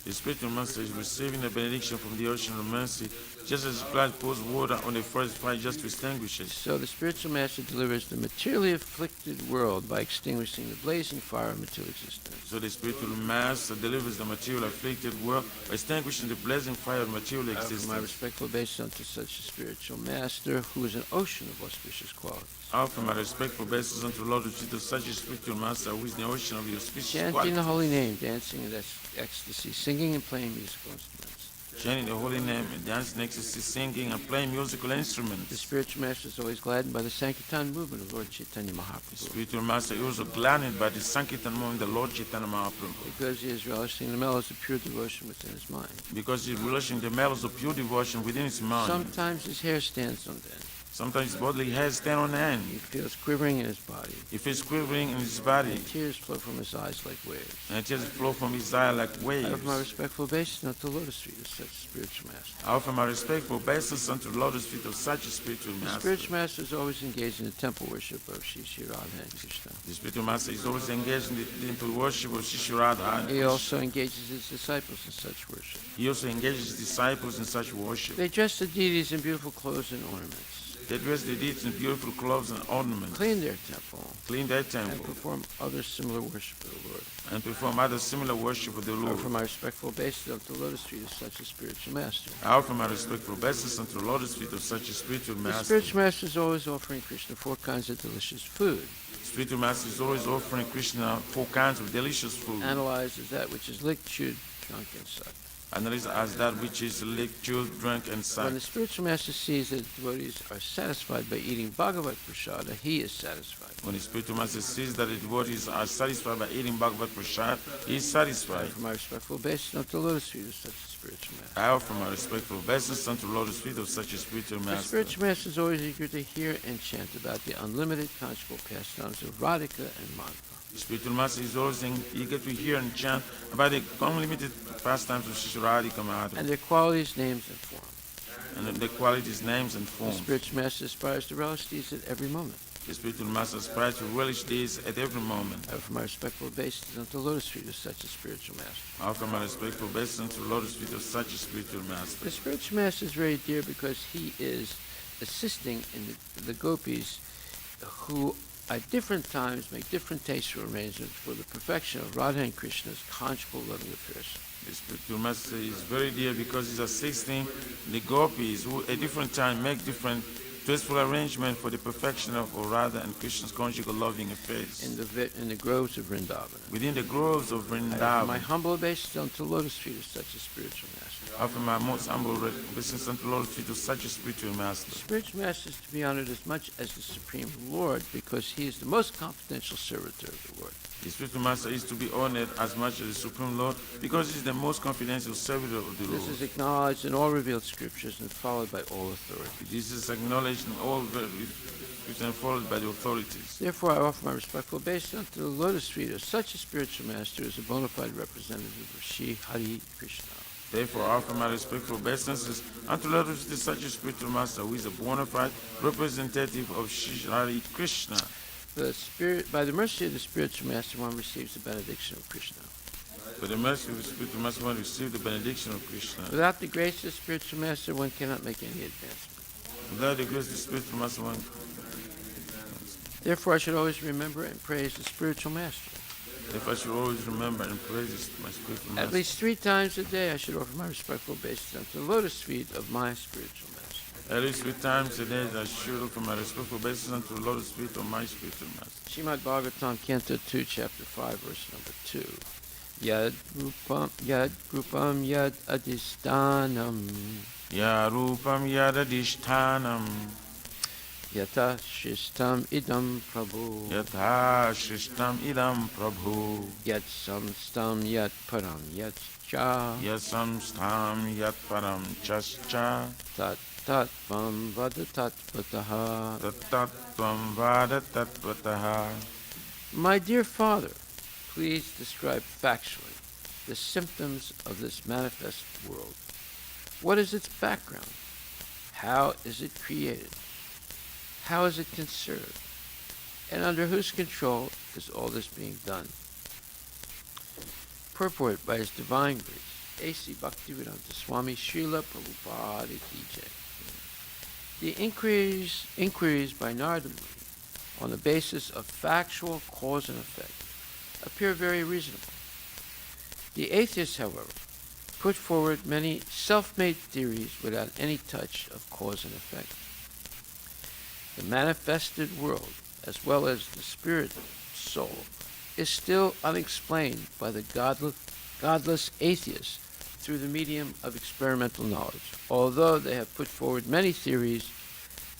The spiritual master is receiving a benediction from the ocean of mercy, just as a cloud pours water on a forest fire just to extinguish it. So the spiritual master delivers the materially afflicted world by extinguishing the blazing fire of material existence. So the spiritual master delivers the material afflicted world by extinguishing the blazing fire of material I offer my existence. respectful obeisance unto such a spiritual master who is an ocean of auspicious qualities. I offer my respectful obeisance unto the Lord of Jesus, such a spiritual master who is the ocean of the auspicious Chanting qualities. the holy name, dancing in ecstasy, singing and playing musical instruments. Chanting the holy name and dancing in ecstasy, singing and playing musical The instruments. spiritual master is always gladdened by the Sankirtan movement of Lord Chaitanya The Mahaprabhu, spiritual master is also gladdened by the Sankirtan movement of the Lord Chaitanya Mahaprabhu, because he is relishing the mellows of pure devotion within his mind. because he is relishing the mellows of pure devotion within his mind. Sometimes his hair stands on end. Sometimes his bodily hairs stand on end. He feels quivering in his body, He feels quivering in his body, and tears flow from his eyes like waves. and tears flow from his eye like I waves. offer my respectful obeisance unto the lotus feet of such a spiritual master. I offer my respectful obeisance unto the lotus feet of such a spiritual The master. spiritual master is always engaged in the temple worship of Shri Radha and Krishna. The spiritual master is always engaged in the temple worship of Shishurada. He also engages his disciples in such worship. He also engages his disciples in such worship. They dress the deities in beautiful clothes and ornaments, They dress the deities in beautiful clothes and ornaments, clean their temple, clean their and temple, perform other similar worship of the Lord. and perform other similar worship of the I Lord. offer my respectful obeisance unto the lotus feet of such a spiritual master. I offer my respectful obeisance unto the lotus feet of such a spiritual The master. spiritual master is always offering Krishna 4 kinds of delicious food. Spiritual master is always offering Krishna 4 kinds of delicious food, Analyzes that which is licked, chewed, drunk, and sucked. analyzed as that which is licked, chewed, drunk, and When sucked. the spiritual master sees that devotees are satisfied by eating Bhagavad Prasada, he is satisfied. When the spiritual master sees that the devotees are satisfied by eating Bhagavad Prasad, he is satisfied. For my respectful obeisance unto the lotus feet of such a spiritual master. I offer my respectful obeisance unto the lotus feet of such a spiritual The master. spiritual master is always eager to hear and chant about the unlimited conjugal pastimes of Radhika and Madhava. The spiritual master is always eager to hear and chant about the unlimited pastimes of Shishuradi Madhava And their qualities, names, and form. and the qualities, names, and The forms. spiritual master aspires to relish these at every moment. The spiritual master aspires to relish these at every moment. I offer my respectful obeisance unto the lotus feet of such a spiritual master. I offer my respectful obeisance to the lotus feet of such a spiritual master. The spiritual master is very dear because he is assisting in the gopis who at different times make different tasteful arrangements for the perfection of Radha and Krishna's conjugal loving affairs. The spiritual master is very dear because he's assisting the gopis who at different time make different tasteful arrangement for the perfection of Radha and Krishna's conjugal loving affairs. In the groves of Vrindavan. Within the groves of I offer my Vrindavan, humble obeisance unto the lotus feet of such a spiritual master. I offer my most humble obeisance unto the Lord's feet of such a spiritual master. The spiritual master is to be honored as much as the Supreme Lord because he is the most confidential servitor of the Lord. The spiritual master is to be honored as much as the Supreme Lord because he is the most confidential servitor of the This Lord. is acknowledged in all revealed scriptures and followed by all authorities. This is acknowledged in all and followed by the authorities. Therefore, I offer my respectful obeisance to the lotus feet of such a spiritual master as a bona fide representative of Sri Hari Krishna. Therefore, offer my respectful obeisances unto Lord of such a spiritual master who is a bona fide representative of Shri Krishna. By the mercy of the spiritual master, one receives the benediction of Krishna. By the mercy of the spiritual master, one receives the benediction of Krishna. Without the grace of the spiritual master, one cannot make any advancement. Without the grace of the spiritual master, one. Therefore, I should always remember and praise the spiritual master. If I should always remember and praise my spiritual master. At least 3 times a day, I should offer my respectful obeisance unto the lotus feet of my spiritual master. At least 3 times a day, I should offer my respectful obeisance unto the lotus feet of my spiritual master. Srimad Bhagavatam, Canto 2, Chapter 5, verse number 2. Yad rupam yad adhisthanam. Ya rupam yad adhishtanam. Yata shishtam idam prabhu. Yatha shishtam idam prabhu. Yat samstam yat param yat cha. Yat samstam yat param chascha. Tat tatvam vada tatvataha. Tat tatvam vada tatvataha. My dear Father, please describe factually the symptoms of this manifest world. What is its background? How is it created? How is it conserved? And under whose control is all this being done? Purport by His Divine Grace, A.C. Bhaktivedanta Swami Srila Prabhupada Ki Jai. The inquiries by Narada Muni on the basis of factual cause and effect appear very reasonable. The atheists, however, put forward many self-made theories without any touch of cause and effect. The manifested world, as well as the spirit soul, is still unexplained by the godless atheists through the medium of experimental knowledge, although they have put forward many theories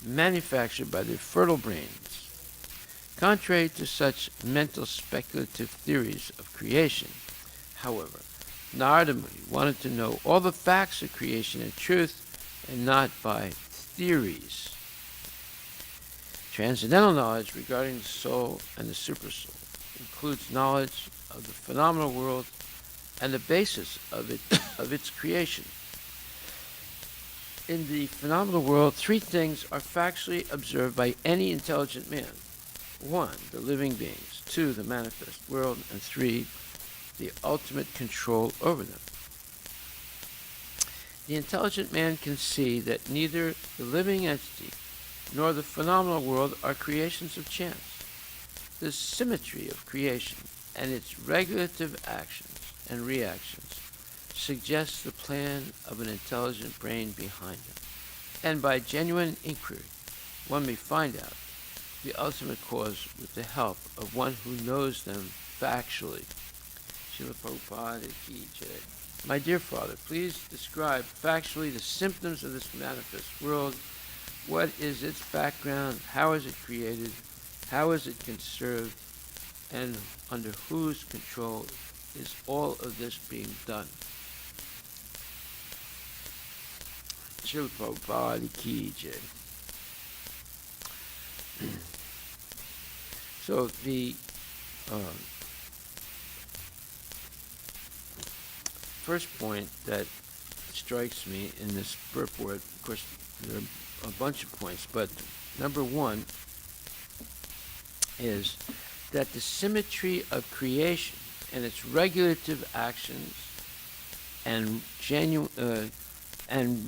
manufactured by their fertile brains. Contrary to such mental speculative theories of creation, however, Narada Muni wanted to know all the facts of creation and truth, and not by theories. Transcendental knowledge regarding the soul and the supersoul includes knowledge of the phenomenal world and the basis of its creation. In the phenomenal world, 3 things are factually observed by any intelligent man. 1, the living beings. 2, the manifest world. And 3, the ultimate control over them. The intelligent man can see that neither the living entity nor the phenomenal world are creations of chance. The symmetry of creation and its regulative actions and reactions suggests the plan of an intelligent brain behind them. And by genuine inquiry, one may find out the ultimate cause with the help of one who knows them factually. Srila Prabhupada Ki Jai. My dear Father, please describe factually the symptoms of this manifest world. What is its background? How is it created? How is it conserved? And under whose control is all of this being done? Srila Prabhupada Ki Jai. So the first point that strikes me in this purport, of course, there are a bunch of points, but number 1 is that the symmetry of creation and its regulative actions and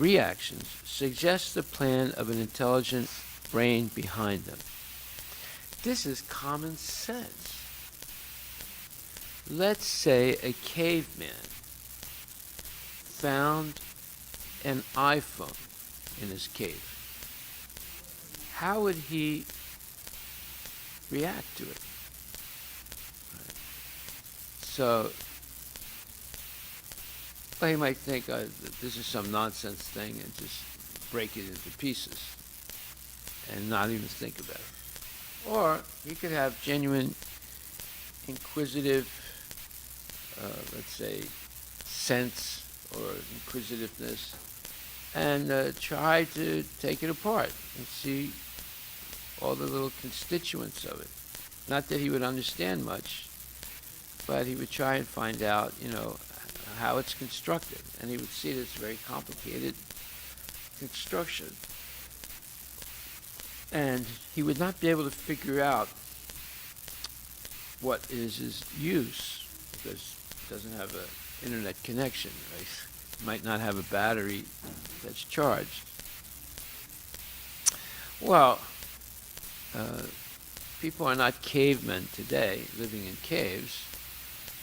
reactions suggests the plan of an intelligent brain behind them. This is common sense. Let's say a caveman found an iPhone in his cave. How would he react to it? So, well, he might think this is some nonsense thing and just break it into pieces and not even think about it. Or he could have genuine inquisitive, let's say, sense or inquisitiveness, and try to take it apart and see all the little constituents of it. Not that he would understand much, but he would try and find out, how it's constructed. And he would see that it's very complicated construction. And he would not be able to figure out what is his use, because it doesn't have an internet connection, right? It might not have a battery that's charged. Well, people are not cavemen today living in caves.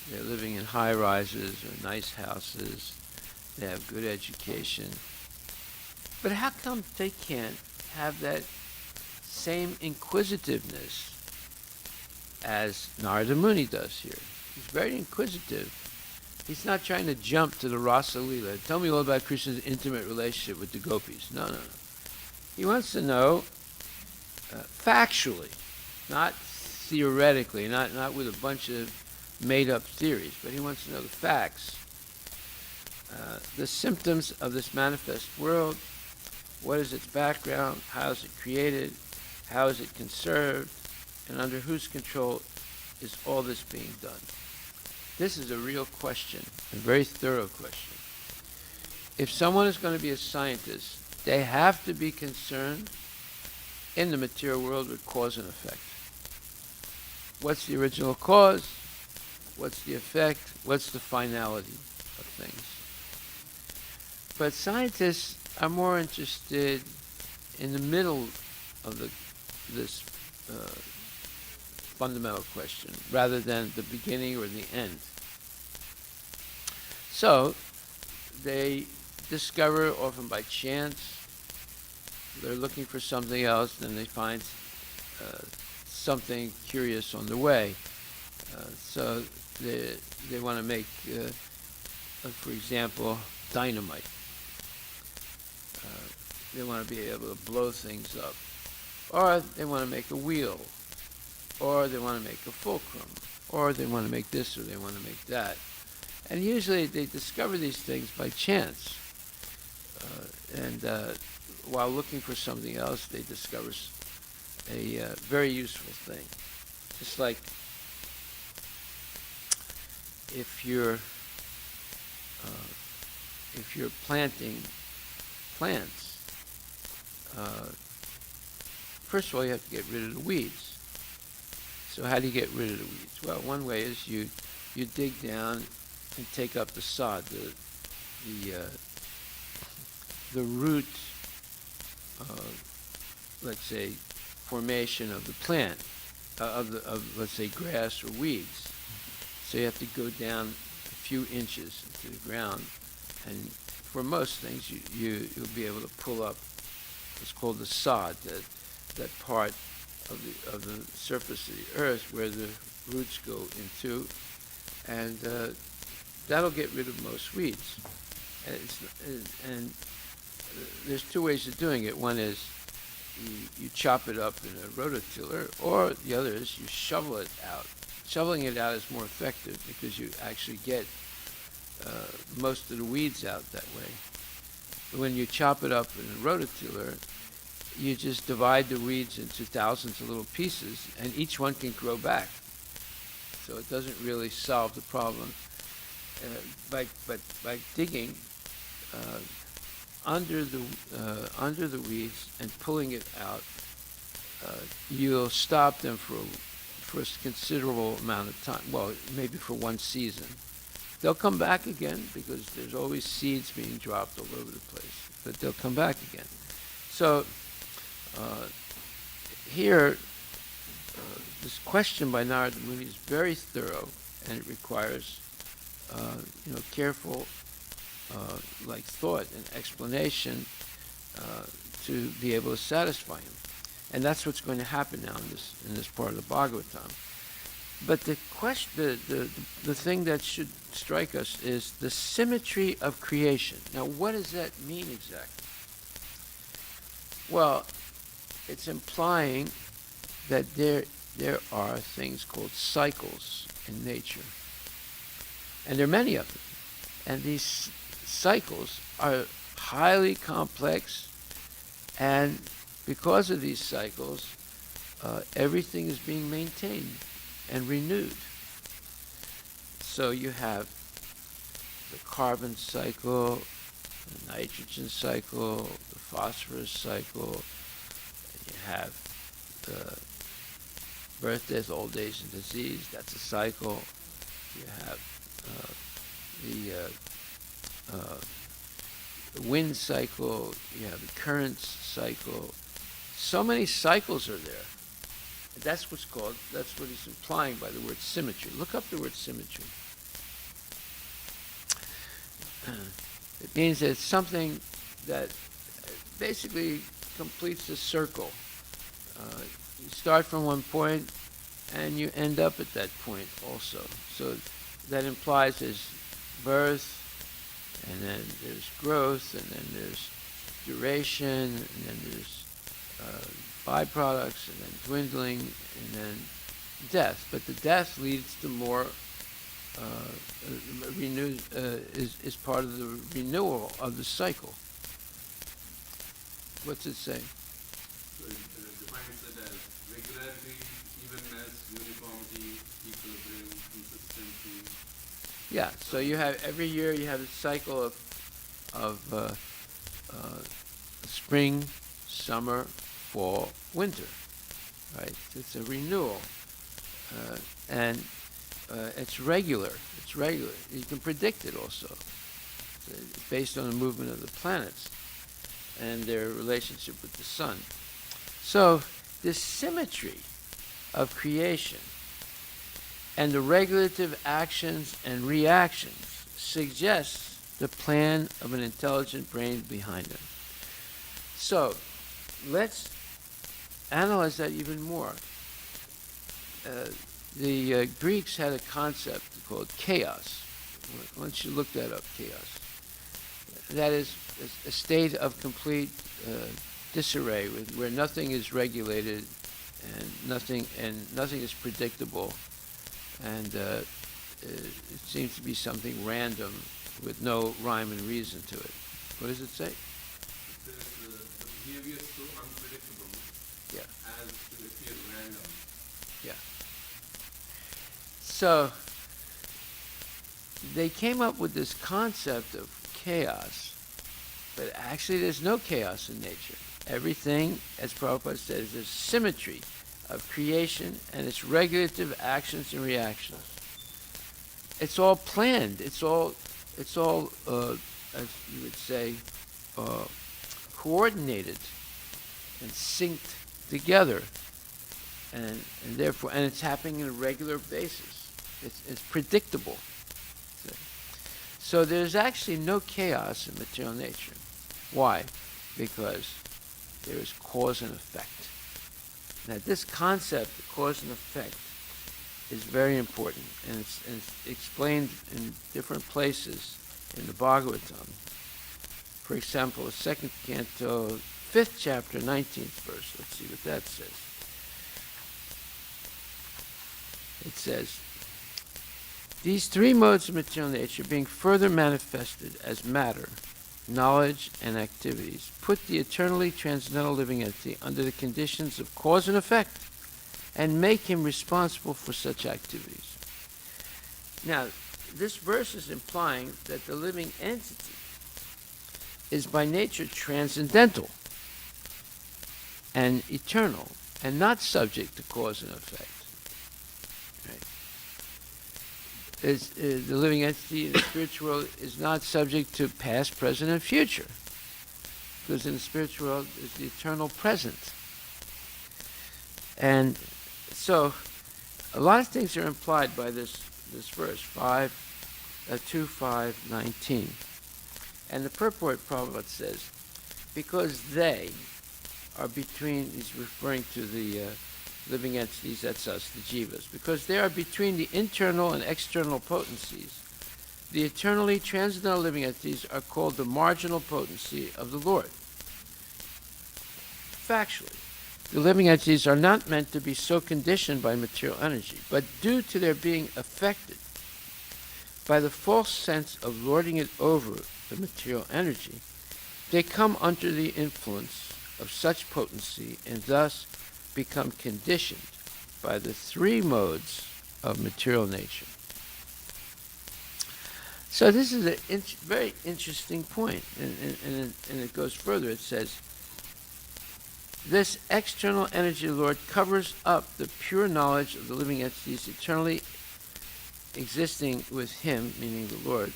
They're living in high rises or nice houses. They have good education. But how come they can't have that same inquisitiveness as Narada Muni does here? He's very inquisitive. He's not trying to jump to the Rasa Leela. Tell me all about Krishna's intimate relationship with the gopis. No, no, no. He wants to know factually, not theoretically, not with a bunch of made-up theories, but he wants to know the facts. The symptoms of this manifest world, what is its background, how is it created, how is it conserved, and under whose control is all this being done? This is a real question, a very thorough question. If someone is going to be a scientist, they have to be concerned in the material world with cause and effect. What's the original cause? What's the effect? What's the finality of things? But scientists are more interested in the middle of this fundamental question rather than the beginning or the end. So they discover, often by chance, they're looking for something else, then they find something curious on the way. So they want to make, for example, dynamite. They want to be able to blow things up. Or they want to make a wheel. Or they want to make a fulcrum. Or they want to make this or they want to make that. And usually they discover these things by chance. And while looking for something else, they discover a very useful thing. Just like if you're planting plants, first of all, you have to get rid of the weeds. So how do you get rid of the weeds? Well, one way is you dig down and take up the sod, the root, let's say, formation of the plant, of let's say grass or weeds. So you have to go down a few inches into the ground, and for most things you'll be able to pull up what's called the sod, that part of the surface of the earth where the roots go into, and that'll get rid of most weeds. And there's two ways of doing it. One is you chop it up in a rototiller, or the other is you shovel it out. Shoveling it out is more effective because you actually get most of the weeds out that way. But when you chop it up in a rototiller, you just divide the weeds into thousands of little pieces, and each one can grow back. So it doesn't really solve the problem. By digging under the weeds and pulling it out, you'll stop them for a considerable amount of time. Well, maybe for one season. They'll come back again because there's always seeds being dropped all over the place, but they'll come back again. So here, this question by Narada Muni is very thorough, and it requires careful thought and explanation to be able to satisfy him. And that's what's going to happen now in this part of the Bhagavatam. But the thing that should strike us is the symmetry of creation. Now, what does that mean exactly? Well, it's implying that there are things called cycles in nature. And there are many of them. And these cycles are highly complex, and because of these cycles, everything is being maintained and renewed. So you have the carbon cycle, the nitrogen cycle, the phosphorus cycle. You have birth, death, old age, and disease. That's a cycle. You have the wind cycle. You have the currents cycle. So many cycles are there. That's what's called, that's what he's implying by the word symmetry. Look up the word symmetry. It means that it's something that basically completes a circle. You start from one point and you end up at that point also. So that implies there's birth, and then there's growth, and then there's duration, and then there's byproducts, and then dwindling, and then death. But the death leads to more is part of the renewal of the cycle. What's it say? So it defines it as regularity, evenness, uniformity, equilibrium, consistency. Yeah. So you have every year you have a cycle of spring, summer, fall, winter. Right. It's a renewal, and it's regular. It's regular. You can predict it also. It's based on the movement of the planets and their relationship with the sun. So this symmetry of creation and the regulative actions and reactions suggests the plan of an intelligent brain behind them. So let's analyze that even more. The Greeks had a concept called chaos. Why don't you look that up, chaos? That is a state of complete disarray, where nothing is regulated and nothing is predictable, and it seems to be something random with no rhyme and reason to it. What does it say? It says the behavior is so unpredictable as to appear random. Yeah. So they came up with this concept of chaos, but actually there's no chaos in nature. Everything, as Prabhupada says, there's symmetry of creation and its regulative actions and reactions. It's all planned. It's all as you would say, coordinated and synced together, and therefore, and it's happening on a regular basis. It's predictable. So there's actually no chaos in material nature. Why? Because there is cause and effect. Now this concept, cause and effect, is very important, and it's explained in different places in the Bhagavatam. For example, the second canto, 5th chapter, 19th verse. Let's see what that says. It says, these three modes of material nature being further manifested as matter, knowledge, and activities, put the eternally transcendental living entity under the conditions of cause and effect, and make him responsible for such activities. Now, this verse is implying that the living entity is by nature transcendental and eternal, and not subject to cause and effect. The living entity in the spiritual world is not subject to past, present, and future, because in the spiritual world is the eternal present. And so a lot of things are implied by this verse, 2:5:19. And the purport Prabhupada says, because they are between, he's referring to the living entities, that's us, the jivas, because they are between the internal and external potencies, the eternally transcendental living entities are called the marginal potency of the Lord. Factually, the living entities are not meant to be so conditioned by material energy, but due to their being affected by the false sense of lording it over the material energy, they come under the influence of such potency and thus become conditioned by the three modes of material nature. So this is a very interesting point, and it goes further. It says, this external energy of the Lord covers up the pure knowledge of the living entities eternally existing with Him, meaning the Lord,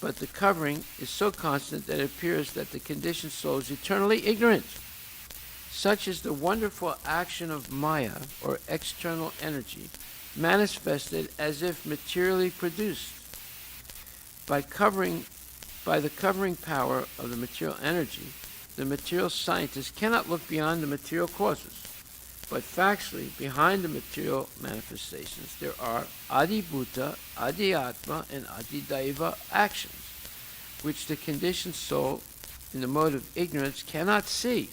but the covering is so constant that it appears that the conditioned soul is eternally ignorant. Such is the wonderful action of Maya, or external energy, manifested as if materially produced. By the covering power of the material energy, the material scientist cannot look beyond the material causes, but factually, behind the material manifestations, there are Adi-Bhuta, Adi-Atma, and Adi-Daiva actions, which the conditioned soul, in the mode of ignorance, cannot see.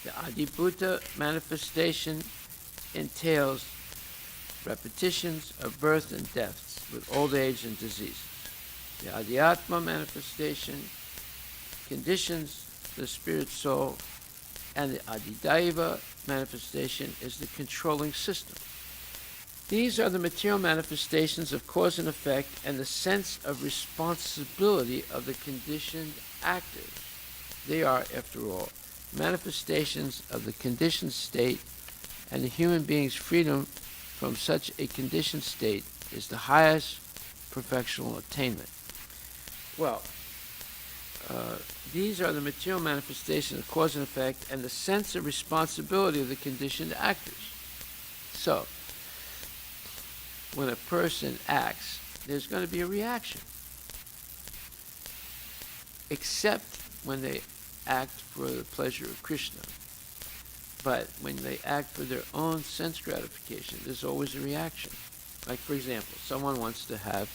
The Adi-Bhuta manifestation entails repetitions of birth and deaths with old age and diseases. The Adi-Atma manifestation conditions the spirit soul, and the Adi-Daiva manifestation is the controlling system. These are the material manifestations of cause and effect and the sense of responsibility of the conditioned actors. They are, after all, manifestations of the conditioned state, and the human being's freedom from such a conditioned state is the highest perfectional attainment. Well, these are the material manifestations of cause and effect and the sense of responsibility of the conditioned actors. So, when a person acts, there's going to be a reaction. Except when they act for the pleasure of Krishna. But when they act for their own sense gratification, there's always a reaction. Like, for example, someone wants to have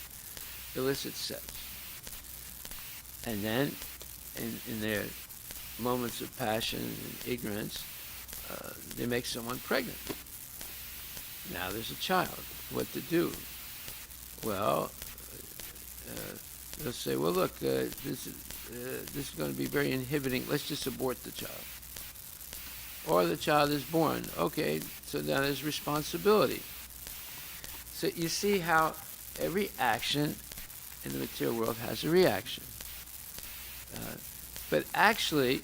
illicit sex. And then, in their moments of passion and ignorance, they make someone pregnant. Now there's a child. What to do? Well, they'll say, well, look, this is going to be very inhibiting. Let's just abort the child. Or the child is born. Okay, so that is responsibility. So you see how every action in the material world has a reaction. But actually,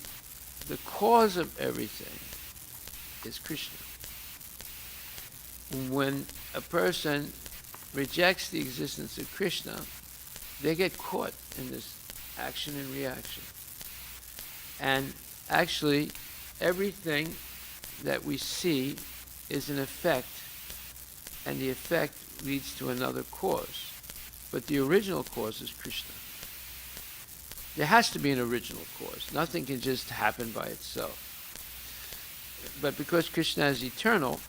the cause of everything is Krishna. When a person rejects the existence of Krishna, they get caught in this action and reaction. And actually, everything that we see is an effect, and the effect leads to another cause. But the original cause is Krishna. There has to be an original cause. Nothing can just happen by itself. But because Krishna is eternal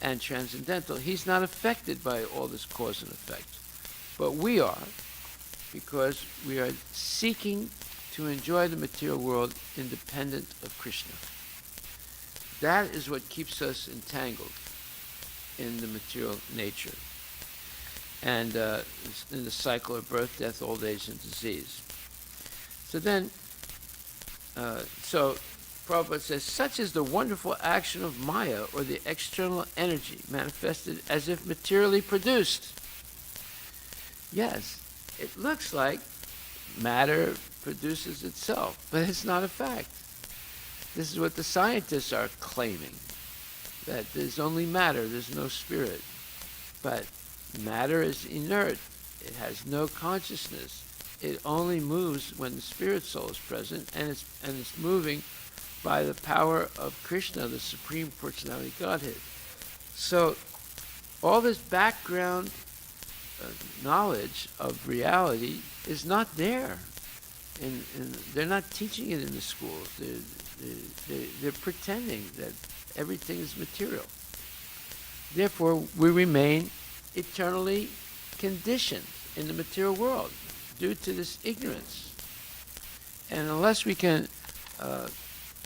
and transcendental, he's not affected by all this cause and effect. But we are, because we are seeking to enjoy the material world independent of Krishna. That is what keeps us entangled in the material nature and in the cycle of birth, death, old age, and disease. So then, Prabhupada says, such is the wonderful action of Maya, or the external energy, manifested as if materially produced. Yes, it looks like matter produces itself, but it's not a fact. This is what the scientists are claiming, that there's only matter, there's no spirit. But matter is inert. It has no consciousness. It only moves when the spirit soul is present, and it's moving by the power of Krishna, the Supreme Personality Godhead. So all this background knowledge of reality is not there. And they're not teaching it in the schools. They're pretending that everything is material. Therefore, we remain eternally conditioned in the material world due to this ignorance. And unless we can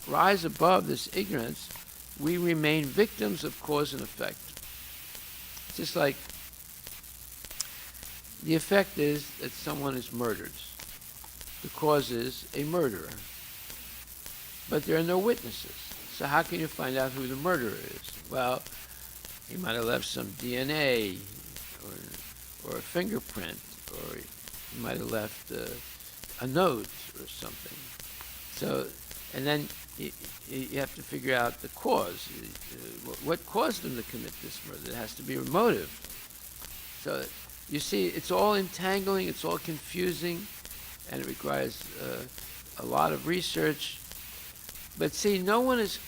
rise above this ignorance, we remain victims of cause and effect. Just like the effect is that someone is murdered. The cause is a murderer. But there are no witnesses. So how can you find out who the murderer is? Well, he might have left some DNA or fingerprint, or you might have left a note or something. So, and then you have to figure out the cause. What caused them to commit this murder? It has to be a motive. So you see, it's all entangling, it's all confusing, and it requires a lot of research. But see, no one is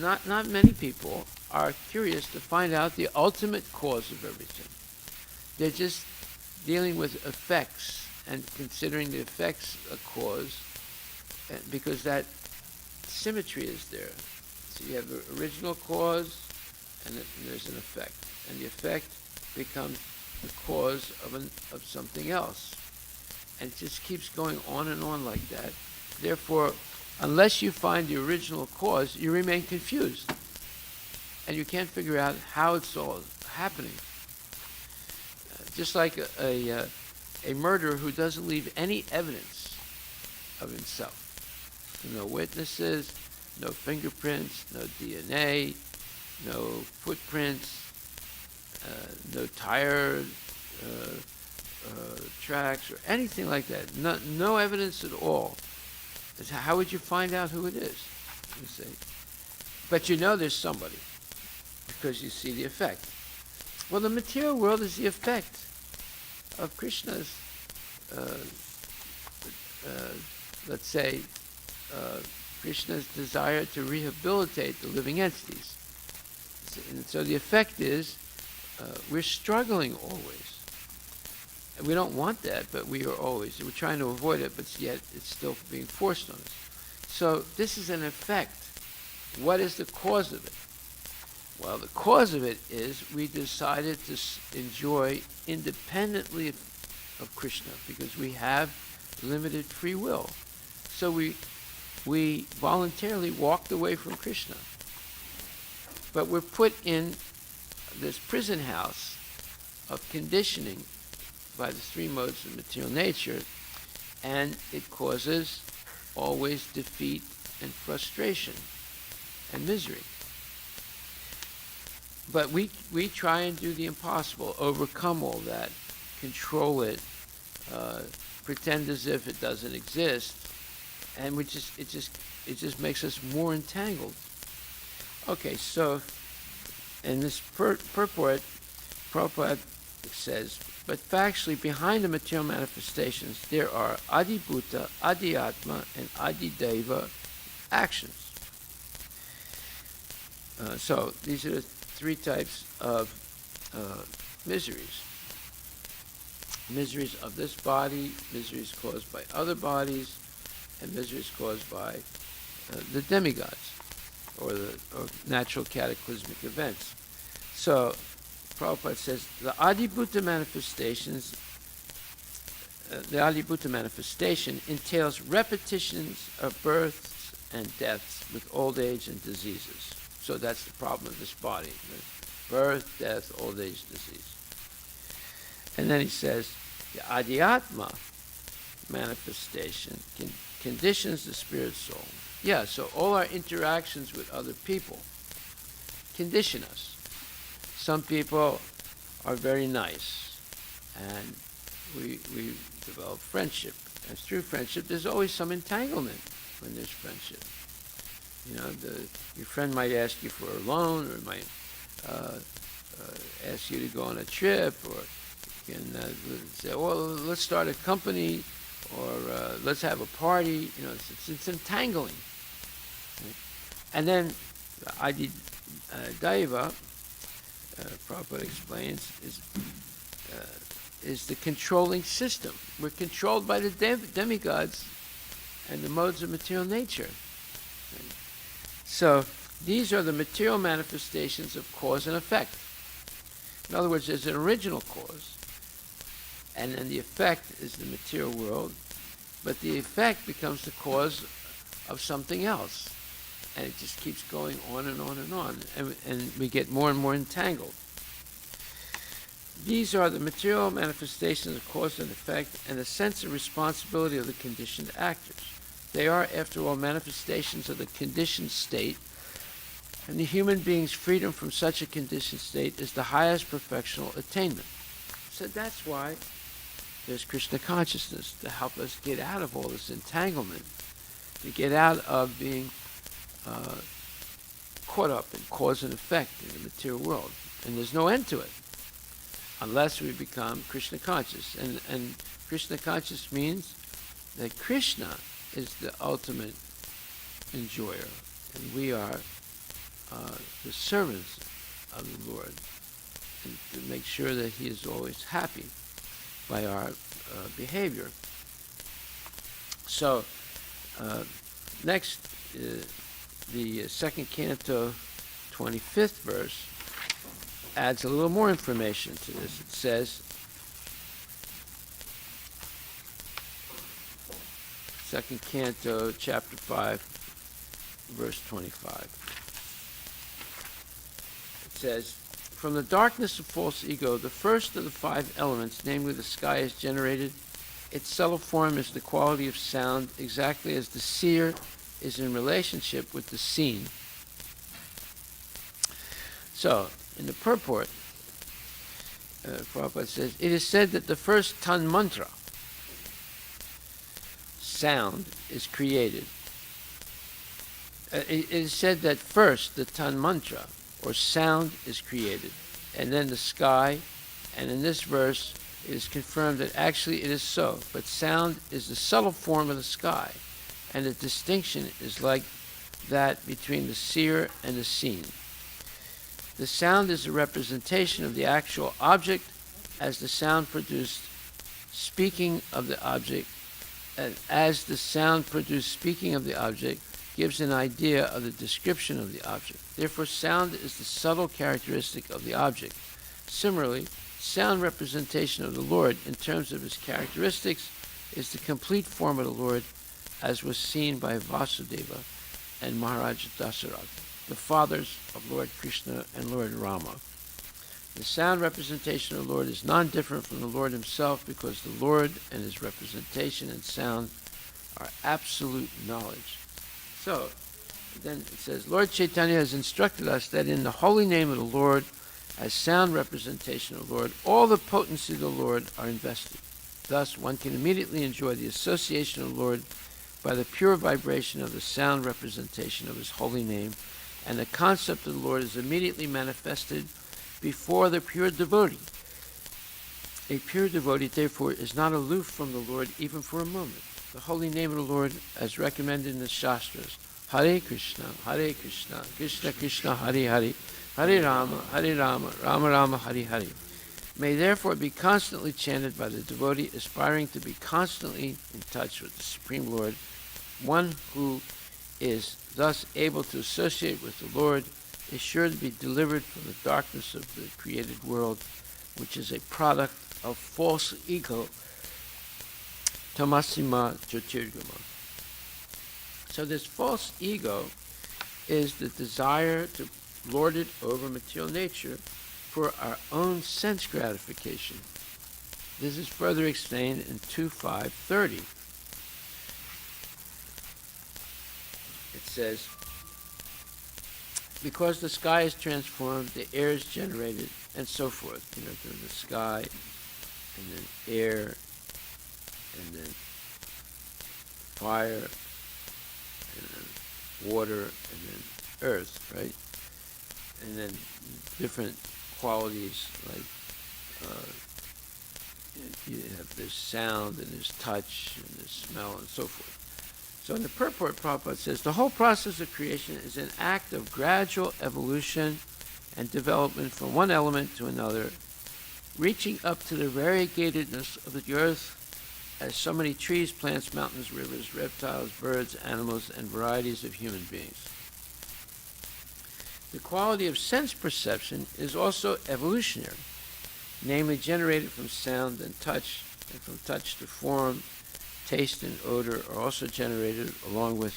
not many people are curious to find out the ultimate cause of everything. They're just dealing with effects and considering the effects a cause, because that symmetry is there. So you have an original cause, and there's an effect, and the effect becomes the cause of something else, and it just keeps going on and on like that. Therefore, unless you find the original cause, you remain confused, and you can't figure out how it's all happening. Just like a murderer who doesn't leave any evidence of himself. No witnesses, no fingerprints, no DNA, no footprints, no tire tracks or anything like that. No evidence at all. How would you find out who it is? You see, but you know there's somebody because you see the effect. Well, the material world is the effect of Krishna's, let's say, Krishna's desire to rehabilitate the living entities. And so the effect is we're struggling always. And we don't want that, but we're trying to avoid it, but yet it's still being forced on us. So this is an effect. What is the cause of it? Well, the cause of it is we decided to enjoy independently of Krishna because we have limited free will. So we voluntarily walked away from Krishna. But we're put in this prison house of conditioning by the three modes of material nature, and it causes always defeat and frustration and misery. But we try and do the impossible, overcome all that, control it, pretend as if it doesn't exist, and it just makes us more entangled. Okay, so in this purport, Prabhupada says, but factually behind the material manifestations there are Adibhuta, Adhyatma, and Adideva actions. So these are the three types of miseries. Miseries of this body, miseries caused by other bodies, and miseries caused by the demigods, or natural cataclysmic events. So Prabhupada says the Adibhuta manifestations, the Adibhuta manifestation entails repetitions of births and deaths with old age and diseases. So that's the problem of this body: birth, death, old age, disease. And then he says the Adhyatma manifestation conditions the spirit soul. Yeah, so all our interactions with other people condition us. Some people are very nice, and we develop friendship. And through friendship, there's always some entanglement when there's friendship. You know, your friend might ask you for a loan, or might ask you to go on a trip, or you can say, well, let's start a company, or let's have a party. You know, it's entangling. And then Daiva, Prabhupada explains, is the controlling system. We're controlled by the demigods and the modes of material nature. So these are the material manifestations of cause and effect. In other words, there's an original cause, and then the effect is the material world, but the effect becomes the cause of something else. And it just keeps going on and on and on, and we get more and more entangled. These are the material manifestations of cause and effect and the sense of responsibility of the conditioned actors. They are, after all, manifestations of the conditioned state, and the human being's freedom from such a conditioned state is the highest perfectional attainment. So that's why there's Krishna consciousness, to help us get out of all this entanglement, to get out of being caught up in cause and effect in the material world. And there's no end to it unless we become Krishna conscious. And Krishna conscious means that Krishna is the ultimate enjoyer, and we are the servants of the Lord, and to make sure that He is always happy by our behavior. So, next, the second canto, 25th verse, adds a little more information to this. It says, second canto, chapter 5, verse 25. It says, from the darkness of false ego, the first of the five elements, namely the sky, is generated. Its subtle form is the quality of sound, exactly as the seer is in relationship with the seen. So, in the purport, Prabhupada says, it is said that the first tan mantra, sound, is created. It is said that first the tan mantra, or sound, is created, and then the sky, and in this verse it is confirmed that actually it is so, but sound is the subtle form of the sky, and the distinction is like that between the seer and the seen. The sound is a representation of the actual object, as the sound produced speaking of the object, and as the sound produced speaking of the object gives an idea of the description of the object. Therefore, sound is the subtle characteristic of the object. Similarly, sound representation of the Lord in terms of his characteristics is the complete form of the Lord, as was seen by Vasudeva and Maharaj Dasarath, the fathers of Lord Krishna and Lord Rama. The sound representation of the Lord is non-different from the Lord himself, because the Lord and his representation and sound are absolute knowledge. So, then it says, Lord Chaitanya has instructed us that in the holy name of the Lord, as sound representation of the Lord, all the potency of the Lord are invested. Thus, one can immediately enjoy the association of the Lord by the pure vibration of the sound representation of his holy name, and the concept of the Lord is immediately manifested before the pure devotee. A pure devotee, therefore, is not aloof from the Lord even for a moment. The holy name of the Lord, as recommended in the Shastras, Hare Krishna, Krishna Krishna, Hare Hare, Hare Rama, Rama Rama, Hare Hare, may therefore be constantly chanted by the devotee aspiring to be constantly in touch with the Supreme Lord. One who is thus able to associate with the Lord is sure to be delivered from the darkness of the created world, which is a product of false ego, tamasima jyotirgama. So this false ego is the desire to lord it over material nature for our own sense gratification. This is further explained in 2.5.30. It says, because the sky is transformed, the air is generated, and so forth. There's the sky, and then air, and then fire, and then water, and then earth, right? And then different qualities, like you have this sound, and there's touch, and there's smell, and so forth. So in the purport, Prabhupada says, the whole process of creation is an act of gradual evolution and development from one element to another, reaching up to the variegatedness of the earth as so many trees, plants, mountains, rivers, reptiles, birds, animals, and varieties of human beings. The quality of sense perception is also evolutionary, namely generated from sound and from touch to form. Taste and odor are also generated along with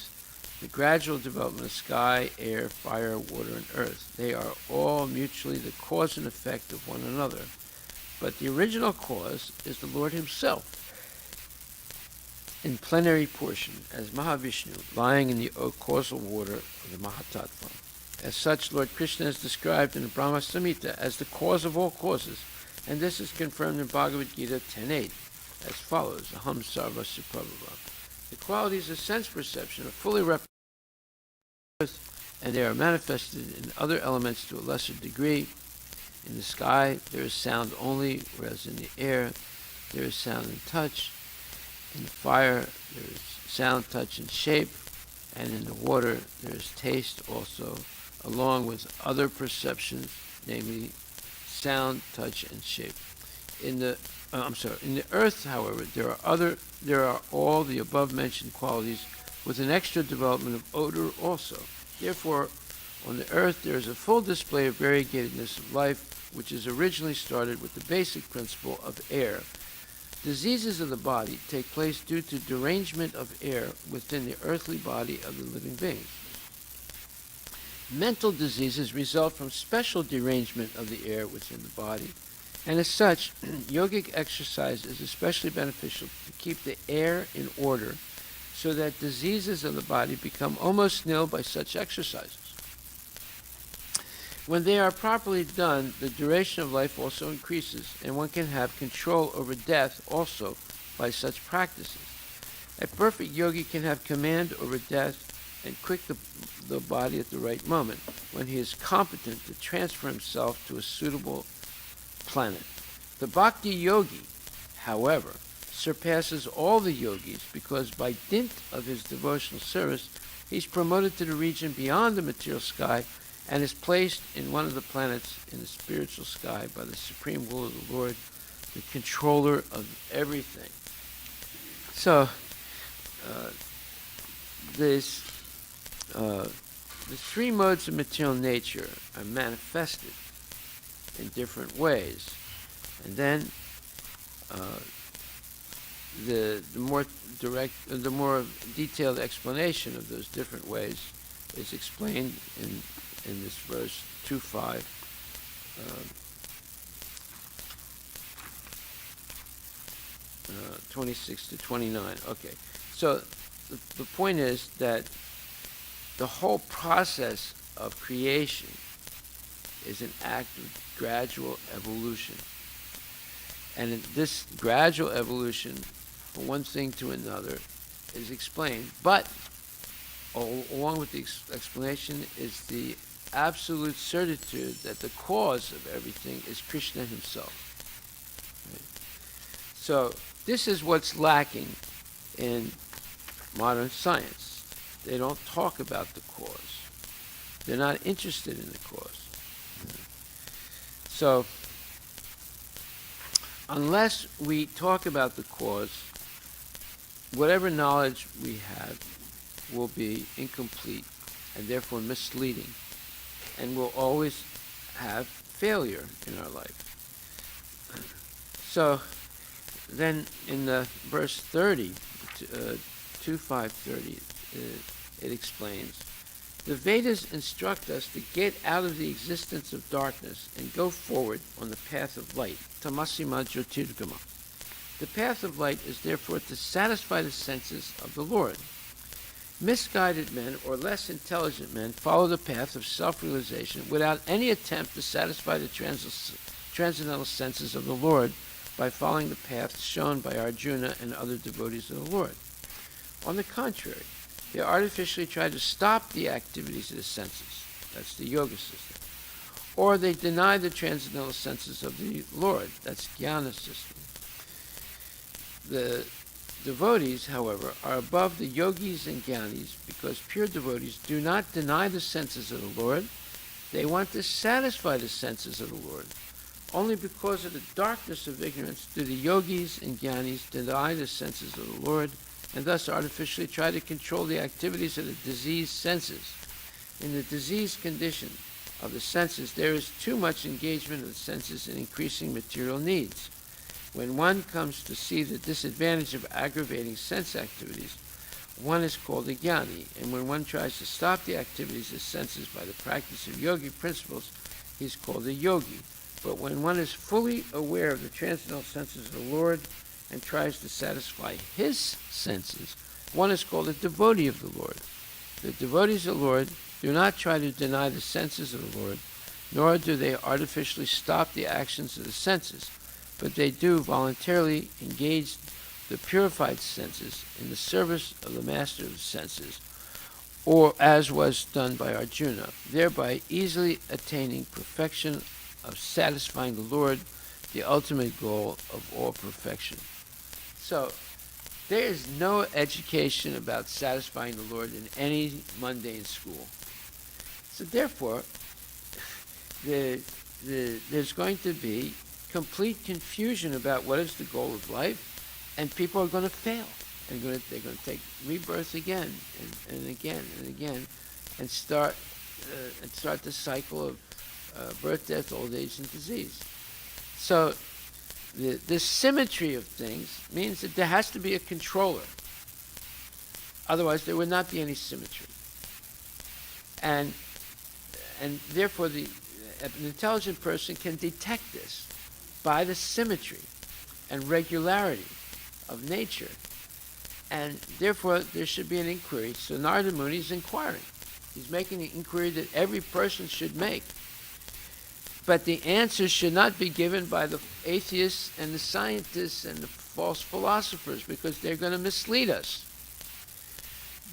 the gradual development of sky, air, fire, water, and earth. They are all mutually the cause and effect of one another. But the original cause is the Lord himself in plenary portion, as Mahavishnu, lying in the causal water of the Mahatattva. As such, Lord Krishna is described in the Brahma Samhita as the cause of all causes, And this is confirmed in Bhagavad Gita 10.8 as follows, Aham Sarva Suprabhava. The qualities of sense perception are fully represented and they are manifested in other elements to a lesser degree. In the sky, there is sound only, whereas in the air, there is sound and touch. In the fire, there is sound, touch, and shape. And in the water, there is taste also, along with other perceptions, namely sound, touch, and shape. In the earth, however, there are all the above-mentioned qualities with an extra development of odor also. Therefore, on the earth, there is a full display of variegatedness of life, which is originally started with the basic principle of air. Diseases of the body take place due to derangement of air within the earthly body of the living beings. Mental diseases result from special derangement of the air within the body, and as such, yogic exercise is especially beneficial to keep the air in order so that diseases of the body become almost nil by such exercises. When they are properly done, the duration of life also increases, and one can have control over death also by such practices. A perfect yogi can have command over death and quit the body at the right moment, when he is competent to transfer himself to a suitable planet. The bhakti yogi, however, surpasses all the yogis because by dint of his devotional service, he's promoted to the region beyond the material sky and is placed in one of the planets in the spiritual sky by the supreme will of the Lord, the controller of everything. So, the three modes of material nature are manifested in different ways, and then the more direct, the more detailed explanation of those different ways is explained in this verse 2.5. 26 to 29. Okay, so the point is that the whole process of creation is an act of gradual evolution. And this gradual evolution from one thing to another is explained, but along with the explanation is the absolute certitude that the cause of everything is Krishna himself. Right? So this is what's lacking in modern science. They don't talk about the cause. They're not interested in the cause. So unless we talk about the cause, whatever knowledge we have will be incomplete and therefore misleading, and we'll always have failure in our life. So then in the verse 30, 2.5:30, it explains, the Vedas instruct us to get out of the existence of darkness and go forward on the path of light, tamasima jyotirgama. The path of light is therefore to satisfy the senses of the Lord. Misguided men or less intelligent men follow the path of self-realization without any attempt to satisfy the transcendental senses of the Lord by following the path shown by Arjuna and other devotees of the Lord. On the contrary, they artificially try to stop the activities of the senses. That's the yoga system. Or they deny the transcendental senses of the Lord. That's jnana system. The devotees, however, are above the yogis and jnanis because pure devotees do not deny the senses of the Lord. They want to satisfy the senses of the Lord. Only because of the darkness of ignorance do the yogis and jnanis deny the senses of the Lord and thus artificially try to control the activities of the diseased senses. In the diseased condition of the senses, there is too much engagement of the senses in increasing material needs. When one comes to see the disadvantage of aggravating sense activities, one is called a jnani, and when one tries to stop the activities of senses by the practice of yogic principles, he is called a yogi. But when one is fully aware of the transcendental senses of the Lord and tries to satisfy his senses, one is called a devotee of the Lord. The devotees of the Lord do not try to deny the senses of the Lord, nor do they artificially stop the actions of the senses, but they do voluntarily engage the purified senses in the service of the master of the senses, or as was done by Arjuna, thereby easily attaining perfection of satisfying the Lord, the ultimate goal of all perfection. So, there is no education about satisfying the Lord in any mundane school. So therefore, there's going to be complete confusion about what is the goal of life, and people are going to fail. And they're going to take rebirth again and again and again, and start the cycle of birth, death, old age, and disease. So the symmetry of things means that there has to be a controller. Otherwise, there would not be any symmetry. And therefore, an intelligent person can detect this by the symmetry and regularity of nature. And therefore, there should be an inquiry. So Narada Muni is inquiring. He's making an inquiry that every person should make. But the answers should not be given by the atheists and the scientists and the false philosophers, because they're going to mislead us.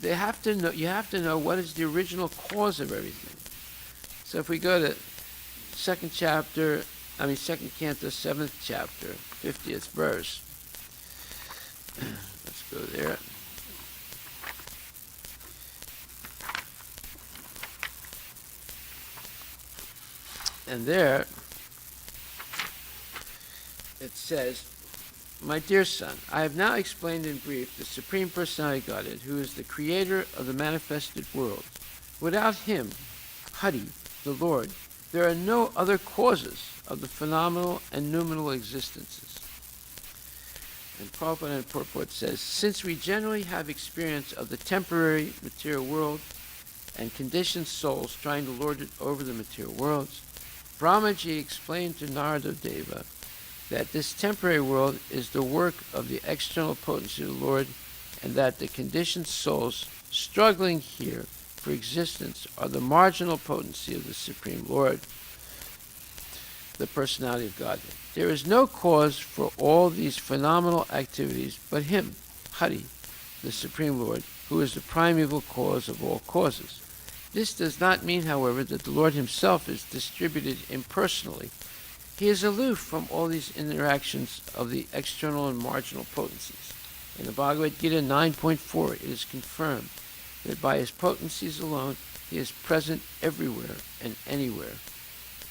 You have to know what is the original cause of everything. So if we go to second canto, 7th chapter, 50th verse. Let's go there. And there it says, "My dear son, I have now explained in brief the Supreme Personality of Godhead, who is the creator of the manifested world. Without him, Hari, the Lord, there are no other causes of the phenomenal and noumenal existences." And Prabhupada in purport says, "Since we generally have experience of the temporary material world and conditioned souls trying to lord it over the material worlds, Brahmaji explained to Narada Deva that this temporary world is the work of the external potency of the Lord, and that the conditioned souls struggling here for existence are the marginal potency of the Supreme Lord, the personality of Godhead. There is no cause for all these phenomenal activities but him, Hari, the Supreme Lord, who is the primeval cause of all causes. This does not mean, however, that the Lord himself is distributed impersonally. He is aloof from all these interactions of the external and marginal potencies. In the Bhagavad Gita 9.4, it is confirmed that by his potencies alone, he is present everywhere and anywhere.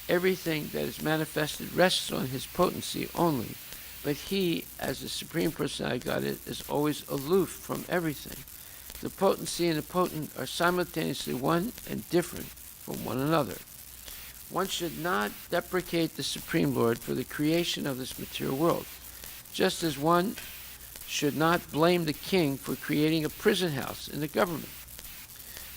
Everything that is manifested rests on his potency only, but he, as the Supreme Personality of Godhead, is always aloof from everything. The potency and the potent are simultaneously one and different from one another. One should not deprecate the Supreme Lord for the creation of this material world, just as one should not blame the king for creating a prison house in the government.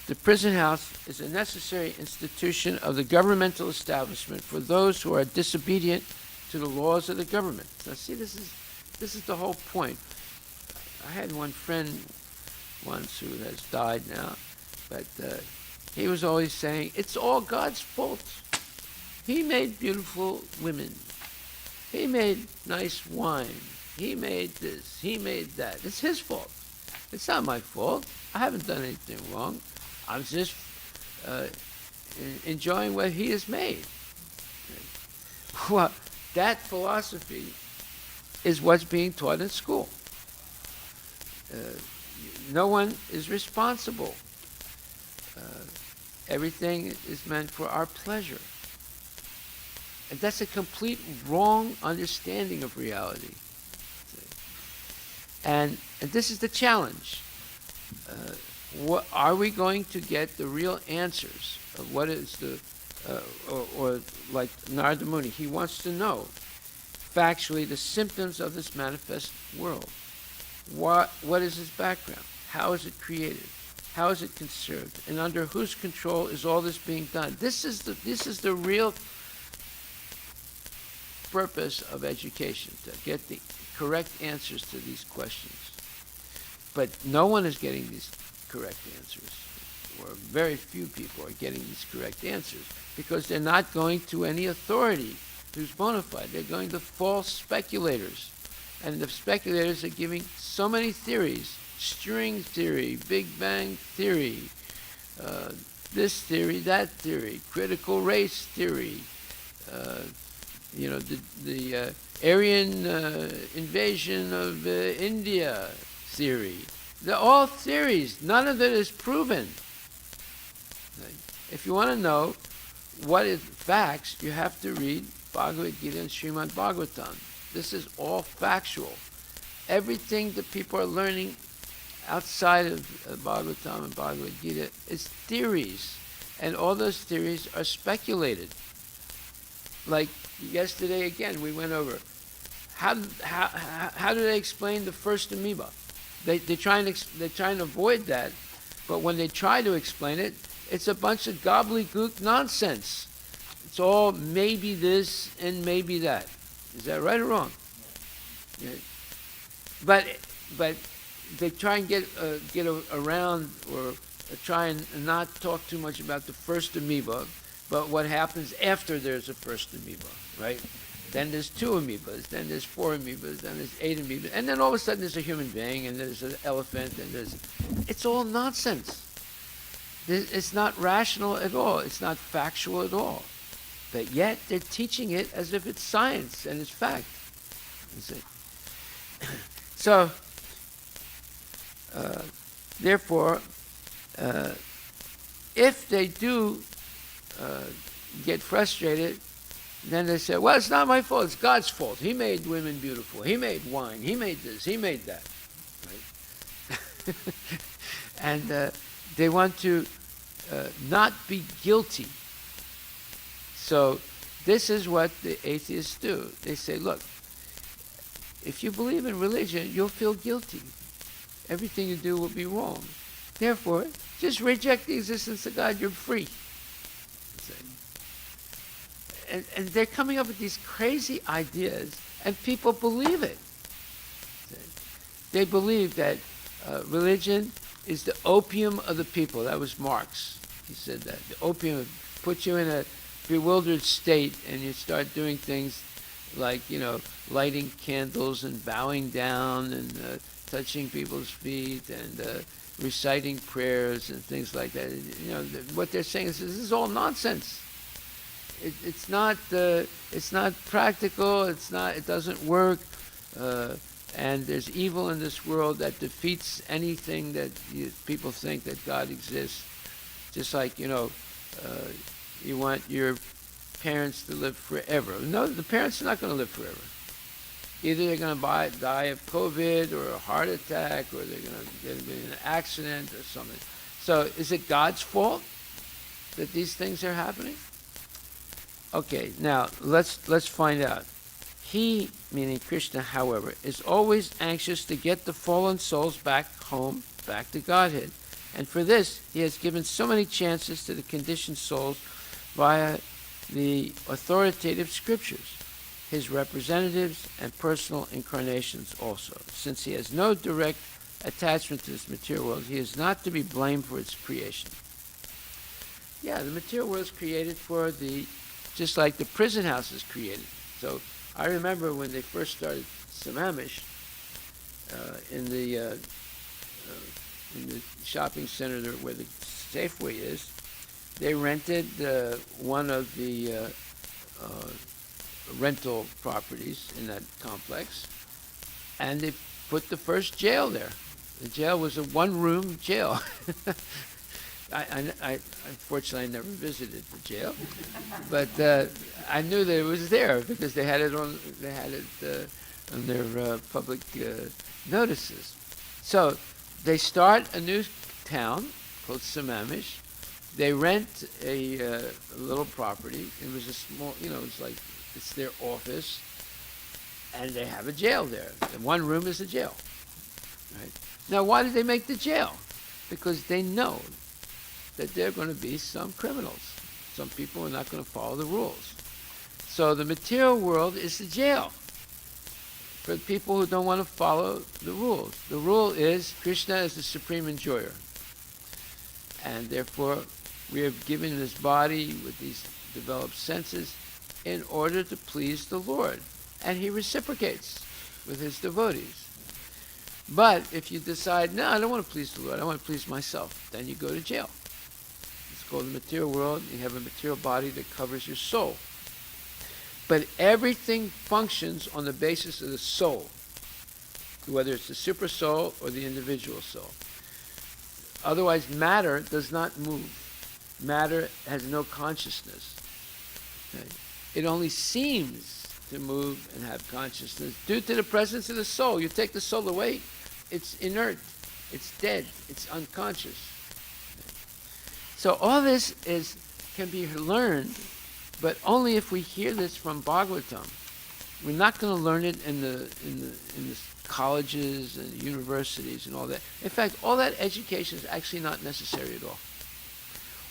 The prison house is a necessary institution of the governmental establishment for those who are disobedient to the laws of the government. Now see, this is the whole point. I had one friend once who has died now, but he was always saying, it's all God's fault. He made beautiful women. He made nice wine. He made this. He made that. It's his fault. It's not my fault. I haven't done anything wrong. I'm just enjoying what he has made. Well, that philosophy is what's being taught in school. No one is responsible. Everything is meant for our pleasure. And that's a complete wrong understanding of reality. And this is the challenge. What are we going to get the real answers of what is the, or like Narada Muni, he wants to know factually the symptoms of this manifest world. What is its background? How is it created? How is it conserved? And under whose control is all this being done? This is the real purpose of education, to get the correct answers to these questions. But no one is getting these correct answers. or very few people are getting these correct answers because they're not going to any authority who's bona fide. They're going to false speculators. And the speculators are giving so many theories: string theory, Big Bang theory, this theory, that theory, critical race theory, the Aryan invasion of India theory. They're all theories. None of it is proven. If you want to know what is facts, you have to read Bhagavad Gita and Srimad Bhagavatam. This is all factual. Everything that people are learning outside of Bhagavatam and Bhagavad Gita is theories. And all those theories are speculated. Like yesterday again, we went over how do they explain the first amoeba? They try and avoid that, but when they try to explain it, it's a bunch of gobbledygook nonsense. It's all maybe this and maybe that. Is that right or wrong? Yeah. But they try and get around or try and not talk too much about the first amoeba, but what happens after there's a first amoeba, right? Then there's 2 amoebas, then there's 4 amoebas, then there's 8 amoebas, and then all of a sudden there's a human being, and there's an elephant, and it's all nonsense. It's not rational at all. It's not factual at all. But yet they're teaching it as if it's science and it's fact. You see? So, therefore, if they do get frustrated, then they say, well, it's not my fault, it's God's fault. He made women beautiful. He made wine. He made this. He made that. Right? And they want to not be guilty. So this is what the atheists do. They say, look, if you believe in religion, you'll feel guilty. Everything you do will be wrong. Therefore, just reject the existence of God. You're free. And they're coming up with these crazy ideas, and people believe it. They believe that religion is the opium of the people. That was Marx. He said that. The opium puts you in a bewildered state, and you start doing things like, lighting candles and bowing down and touching people's feet and reciting prayers and things like that. What they're saying is this is all nonsense. It's not practical. It doesn't work. And there's evil in this world that defeats anything that people think that God exists. Just like, you want your parents to live forever. No, the parents are not going to live forever. Either they're going to die of COVID or a heart attack, or they're going to get in an accident or something. So is it God's fault that these things are happening? Okay, now let's find out. He, meaning Krishna, however, is always anxious to get the fallen souls back home, back to Godhead. And for this, he has given so many chances to the conditioned souls via the authoritative scriptures, his representatives and personal incarnations also. Since he has no direct attachment to this material world, he is not to be blamed for its creation. Yeah, the material world is created just like the prison house is created. So I remember when they first started Sammamish in the shopping center where the Safeway is, they rented one of the rental properties in that complex, and they put the first jail there. The jail was a one-room jail. I unfortunately I never visited the jail, but I knew that it was there because they had it on their public notices. So they start a new town called Sammamish. They rent a little property. It was a small, it's like it's their office, and they have a jail there. And one room is a jail. Right? Now, why did they make the jail? Because they know that there are going to be some criminals. Some people are not going to follow the rules. So the material world is the jail for the people who don't want to follow the rules. The rule is Krishna is the supreme enjoyer. And therefore, we are given this body with these developed senses in order to please the Lord. And he reciprocates with his devotees. But if you decide, no, I don't want to please the Lord, I want to please myself, then you go to jail. It's called the material world. You have a material body that covers your soul. But everything functions on the basis of the soul, whether it's the super soul or the individual soul. Otherwise, matter does not move. Matter has no consciousness. Okay? It only seems to move and have consciousness due to the presence of the soul. You take the soul away, it's inert, it's dead, it's unconscious. So all this can be learned, but only if we hear this from Bhagavatam. We're not going to learn it in the colleges and universities and all that. In fact, all that education is actually not necessary at all.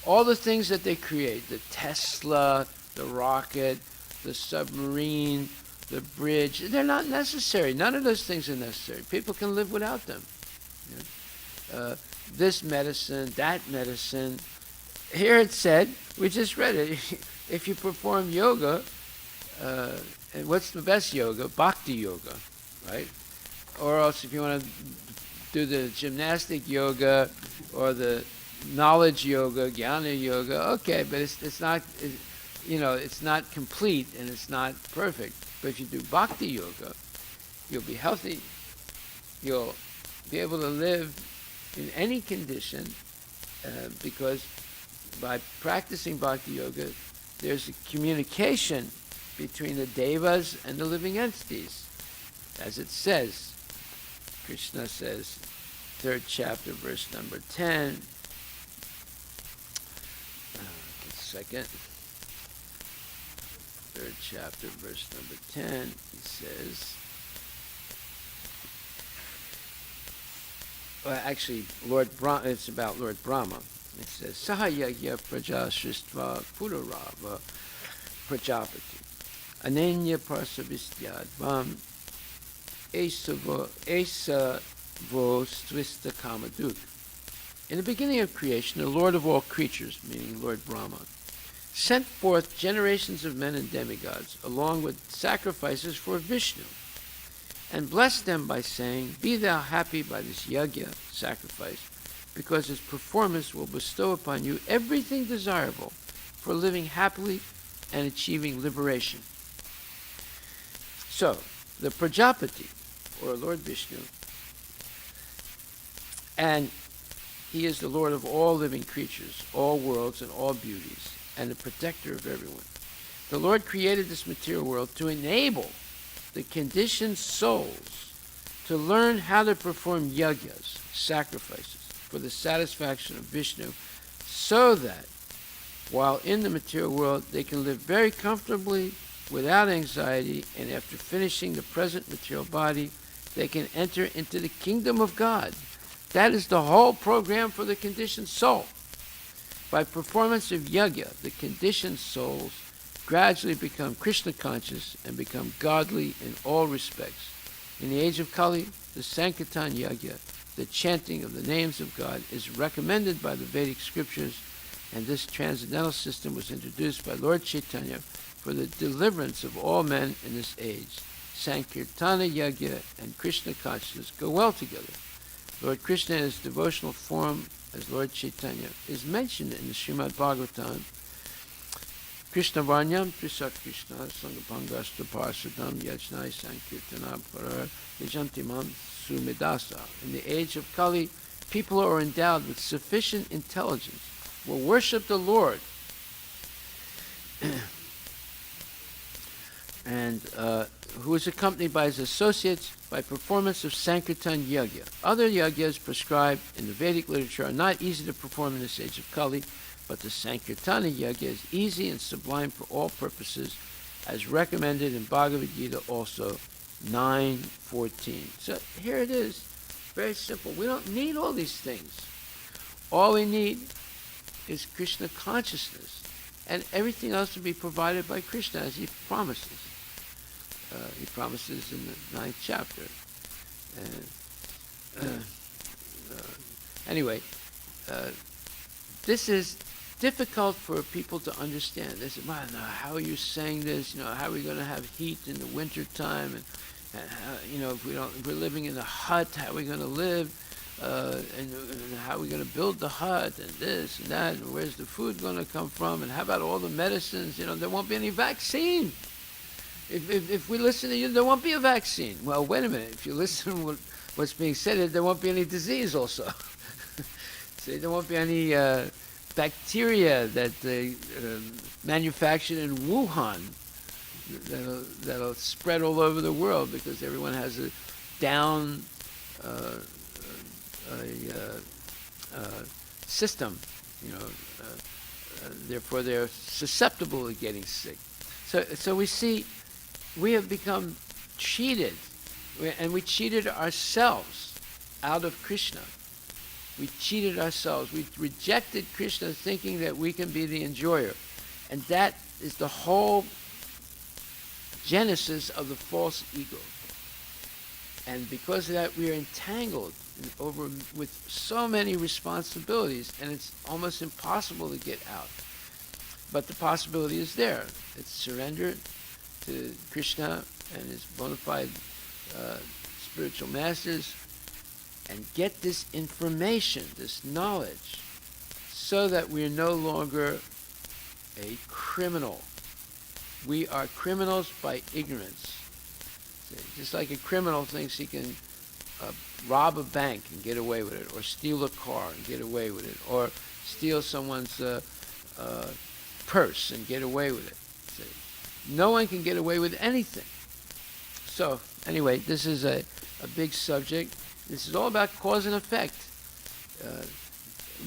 All the things that they create, the Tesla, the rocket, the submarine, the bridge, they're not necessary. None of those things are necessary. People can live without them. This medicine, that medicine. Here it said, we just read it, if you perform yoga, and what's the best yoga? Bhakti yoga, right? Or else if you want to do the gymnastic yoga or the knowledge yoga, jnana yoga, okay, but it's not, it's not complete and it's not perfect. But if you do bhakti yoga, you'll be healthy, you'll be able to live in any condition, because by practicing bhakti yoga, there's a communication between the devas and the living entities. As it says, Krishna says, 3rd chapter, verse number 10. Second. 3rd chapter, verse number 10, he says, well, actually, it's about Lord Brahma. It says, Sahayagya praja shristva purarava prajapati anenya parsavistyadvam esavo stvista kamaduk. In the beginning of creation, the Lord of all creatures, meaning Lord Brahma, sent forth generations of men and demigods, along with sacrifices for Vishnu, and blessed them by saying, Be thou happy by this yajna, sacrifice, because its performance will bestow upon you everything desirable for living happily and achieving liberation. So, the Prajapati, or Lord Vishnu, and he is the Lord of all living creatures, all worlds, and all beauties, and the protector of everyone. The Lord created this material world to enable the conditioned souls to learn how to perform yajnas, sacrifices, for the satisfaction of Vishnu, so that while in the material world they can live very comfortably without anxiety, and after finishing the present material body, they can enter into the kingdom of God. That is the whole program for the conditioned soul. By performance of yajna, the conditioned souls gradually become Krishna conscious and become godly in all respects. In the age of Kali, the Sankirtan yajna, the chanting of the names of God, is recommended by the Vedic scriptures, and this transcendental system was introduced by Lord Chaitanya for the deliverance of all men in this age. Sankirtana yajna and Krishna consciousness go well together. Lord Krishna in his devotional form as Lord Chaitanya is mentioned in the Srimad Bhagavatam. Krishna Varnyam Trisa Krishna Sangapangastra Parsadam Yajnai Sankirtana Parar Yajantimam Sumedasa. In the age of Kali, people who are endowed with sufficient intelligence will worship the Lord and who is accompanied by his associates by performance of Sankirtan Yajna. Other yajnas prescribed in the Vedic literature are not easy to perform in this age of Kali, but the Sankirtana Yajna is easy and sublime for all purposes, as recommended in Bhagavad Gita also 9:14. So here it is, very simple. We don't need all these things. All we need is Krishna consciousness, and everything else will be provided by Krishna as he promises. He promises in the 9th chapter. Anyway, this is difficult for people to understand. They say, "Man, how are you saying this? How are we going to have heat in the winter time? And how, if we're living in a hut, how are we going to live? And how are we going to build the hut? And this and that. And where's the food going to come from? And how about all the medicines? There won't be any vaccine. If we listen to you, there won't be a vaccine." Well, wait a minute. If you listen to what's being said, there won't be any disease also. See, there won't be any bacteria that they manufactured in Wuhan that'll spread all over the world because everyone has a down system. Therefore, they're susceptible to getting sick. So we see we have become cheated, and we cheated ourselves out of Krishna. We cheated ourselves. We rejected Krishna thinking that we can be the enjoyer. And that is the whole genesis of the false ego. And because of that, we are entangled with so many responsibilities, and it's almost impossible to get out. But the possibility is there. It's surrender to Krishna and his bona fide spiritual masters, and get this information, this knowledge, so that we are no longer a criminal. We are criminals by ignorance. Just like a criminal thinks he can rob a bank and get away with it, or steal a car and get away with it, or steal someone's purse and get away with it. See? No one can get away with anything. So anyway, this is a big subject. This is all about cause and effect.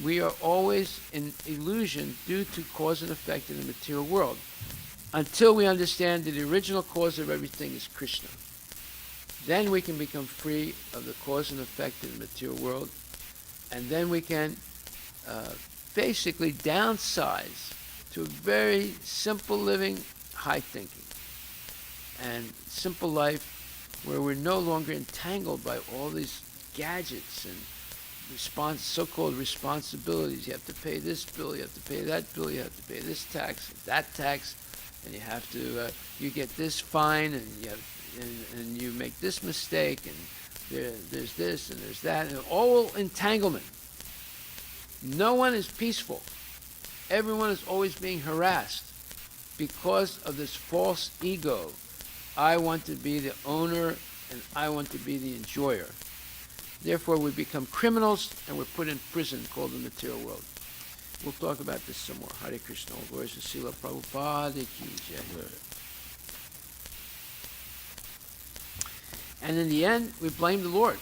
We are always in illusion due to cause and effect in the material world, until we understand that the original cause of everything is Krishna. Then we can become free of the cause and effect in the material world, and then we can basically downsize to a very simple living, high thinking, and simple life where we're no longer entangled by all these gadgets and so-called responsibilities. You have to pay this bill, you have to pay that bill, you have to pay this tax, that tax, and you have to, you get this fine, and and you make this mistake, and there's this and there's that, and all entanglement. No one is peaceful. Everyone is always being harassed because of this false ego. I want to be the owner, and I want to be the enjoyer. Therefore, we become criminals, and we're put in prison called the material world. We'll talk about this some more. Hare Krishna. All glories to Srila Prabhupada ki jai. And in the end, we blame the Lord.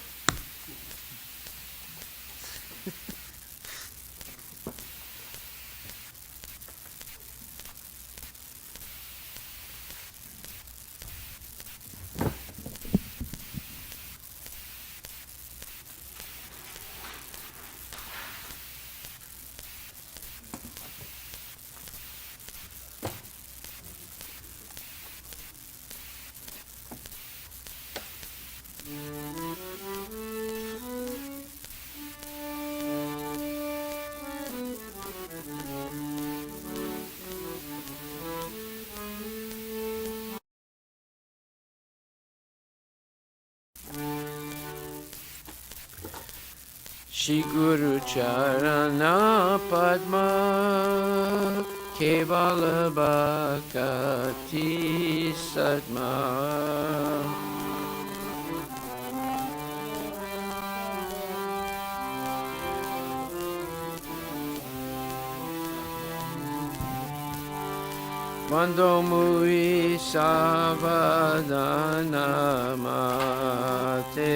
Shri Guru Charana Padma Kevala Bhakati Sadma Mando Mui Savadana Mate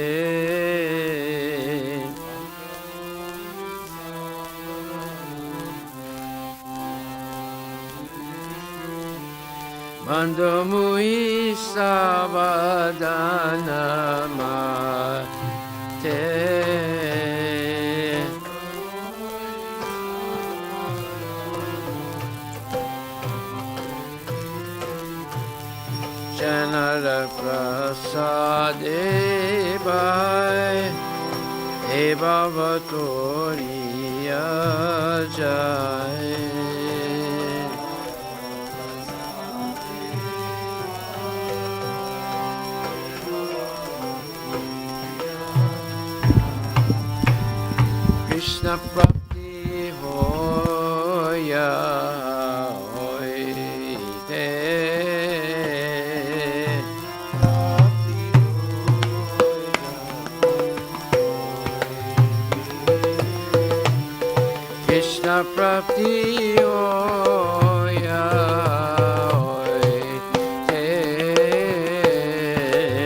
Mando Mui Savadana Mate Janara Prasade Bhai He Bhavatori jai. Krishna Prapti Hoya Hoite Krishna Prapti Hoya Hoite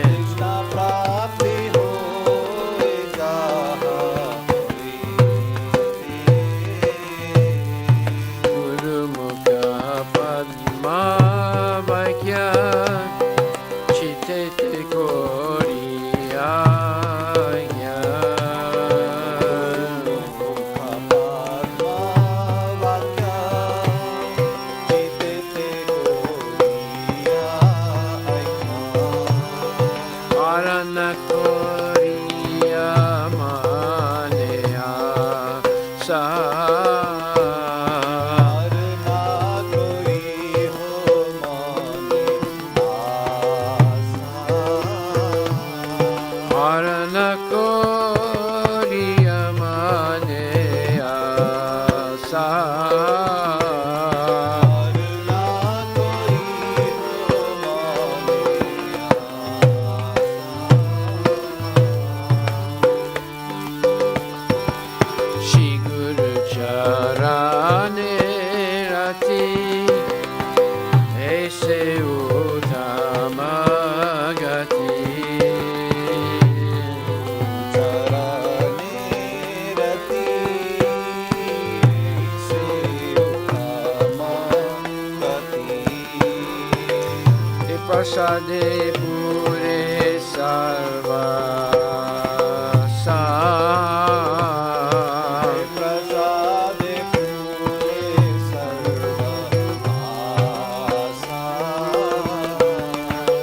Krishna Prapti Hoya Guru Mukha Padma Vakya Chitete Koriya Arana Koriya Manaya Sa Arana Koriya Manaya Sa Shri Guru Charane Rati Aise Uttama Gati Prasade Pure Sarva Sa Prasade Pure Sarva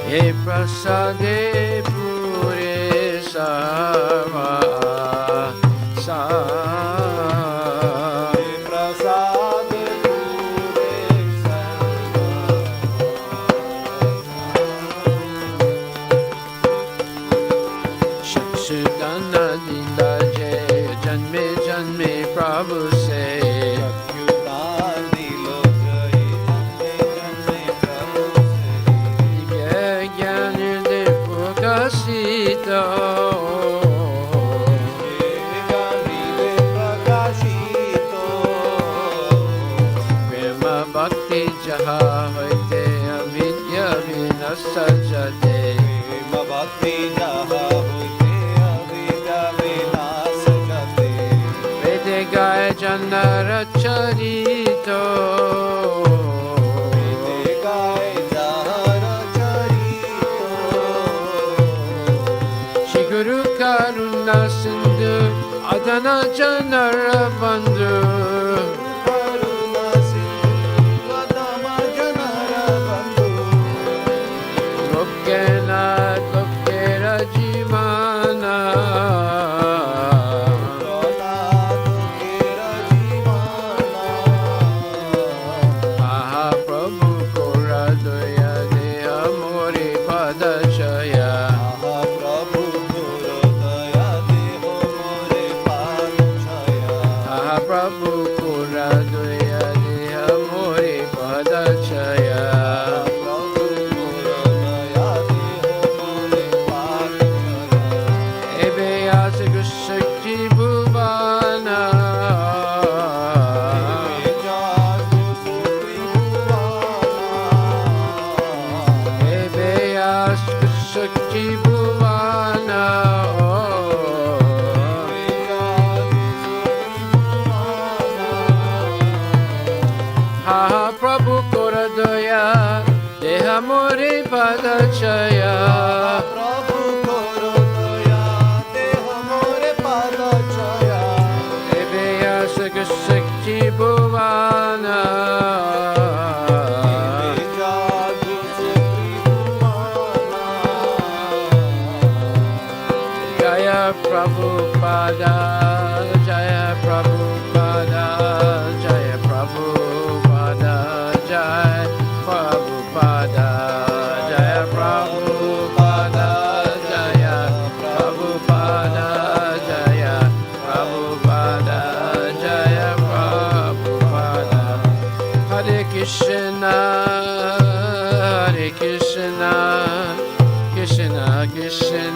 He Prasade Pure Sarva Sa Prasade Pure Sudana Dinda Jay Janme Janme Prabhu say Divya Gyani De Prakashita Prema Bhakti Jaha Hoite Avidya Vinasajate Vede Gaya Jandara Charito Shri Guru Karuna Sindhu Adana Janara Bandhu Lokena Lokera Jimana Mahaprabhu Koradoya Deha Mori Padachaya Mahaprabhu Koradoya Deha Mori Padachaya Ebe Asa Gusakti Bhuvana Ebe Asa Gusakti Bhuvana Ha Prabhu Koradoya Deha Mori Padachaya Ebe Asa Gusakti Bhuvana Jaya Prabhupada Jaya Prabhupada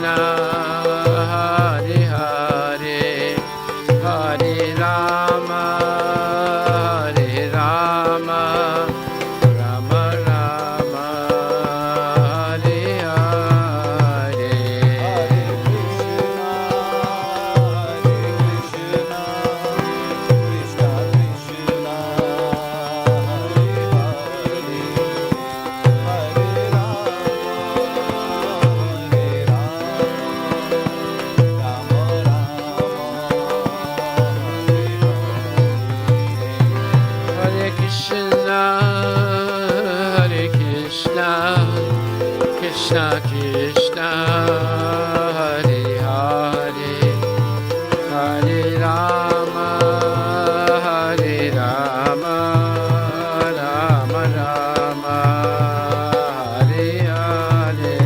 Krishna, Hare Hare, Hare Rama, Hare Rama, Rama Rama, Hare Hare. Hare Krishna, Hare Krishna, Krishna Krishna, Hare Hare, Hare Rama, Hare Rama, Rama Rama, Hare Hare.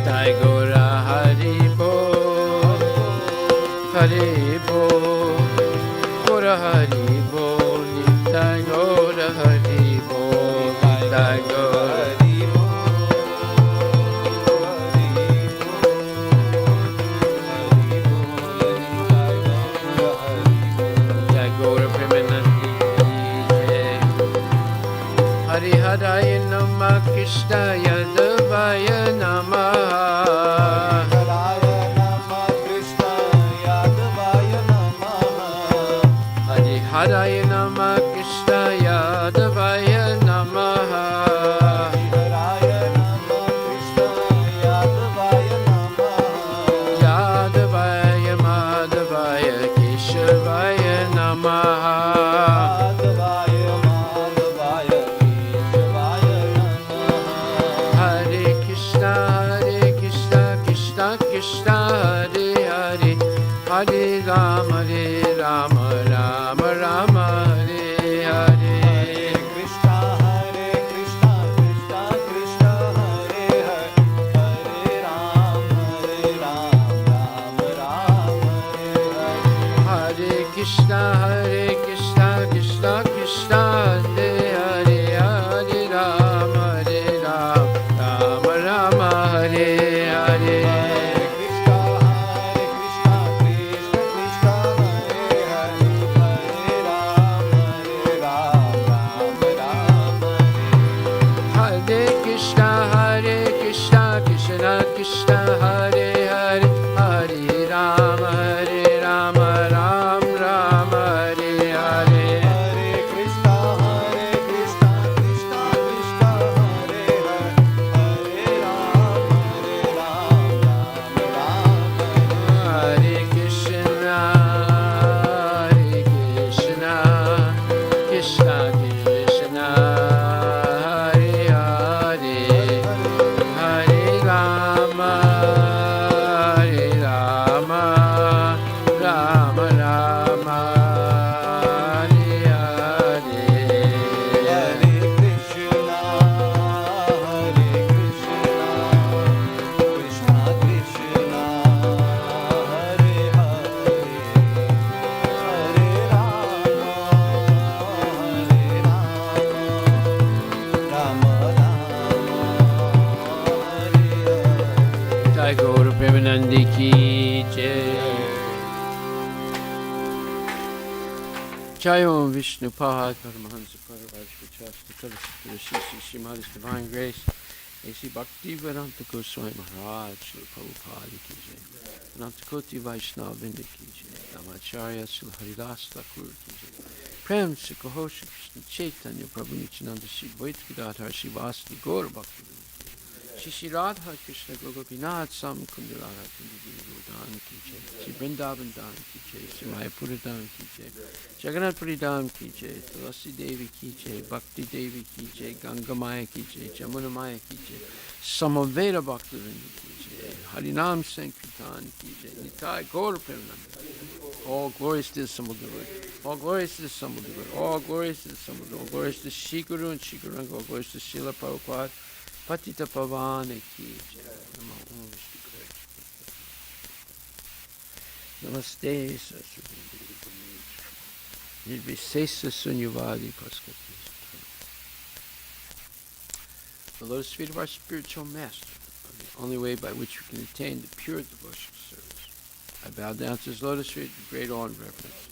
Jai Gora Hari Bo, Hari Bo, Gora Hari Bo, Jai Gora Hari Bo, Jai Gora. Jai Gora Premanandi Jai. Hari Haraya Namah Krishna Yadavaya Namah. Hari Haraya Namah Krishna Yadavaya Namah. Yadavaya Madhavaya Keshavaya Namah. Hare Krishna, Krishna Krishna, Hare Hare, Hare Rama, Rama Rama, Hare Hare. Krishna, Krishna, Krishna, Hare Hare, Hare Ram, Ram Ram, Hare Hare. Hare Krishna, Krishna Krishna, Hare Hare, Hare Ram, Ram Rama, Hare Hare. Krishna, Krishna, Krishna, Hare Hare, Hare Ram, Ram Ram, Hare Krishna, Krishna Krishna, Hare Hare, Hare Ram, Ram Ram, Hare Hare. Hare Krishna, Krishna Krishna, Hare Hare, Hare Ram, Ram Hare Krishna, Krishna Krishna, Hare Hare, Hare Rama, Rama Rama, Hare Hare. Hare Krishna, Krishna Krishna, Hare Hare, Hare Rama, Rama Rama, Hare Hare. Jai Gaura Premanandi Ki Jai. Jai Om Vishnu Pad Paramahansa Paravash Vichasta Kalasita Rishi Shimali's Divine Grace A.C. Bhakti Vedanta Goswami Maharaj Srila Prabhupada Ki Jai Ananta Koti Vaishnava Vrinda Ki Jai Namacharya Srila Haridas Thakur Ki Jai Prem Sikha Hosha Krishna Chaitanya Prabhu Nityananda Shri Advaita Gadadhar Shri Vasadi Gaura Bhakti Shri Radha Krishna Gopinath Sam Kundi Radha Kundi Govardhan Ki Jai Shri Vrindavan Dham Ki Jai Shri Mayapura Dham Ki Jai Jagannath Puri Dham Ki Jai Tulasi Devi Ki Jai Bhakti Devi Ki Jai Ganga Maya Ki Jai Jamuna Maya Ki Jai Samaveda Bhaktivinoda Ki Jai Harinam Sankirtan Ki Jai Nitai Gaur Premananda. All glories to the Samudra. All glories to the Son of God. All glories to the Son of God. All glories to Shri Guru and Shri Guru. All glories to Srila Prabhupada. Patita Pavane ki jai. Namo Om Vishnu Krishna. Namaste Saraswati. Nirvisesa Sunyavadi Paskati. The lotus feet of our spiritual master are the only way by which we can attain the pure devotional service. I bow down to his lotus feet with great awe and reverence.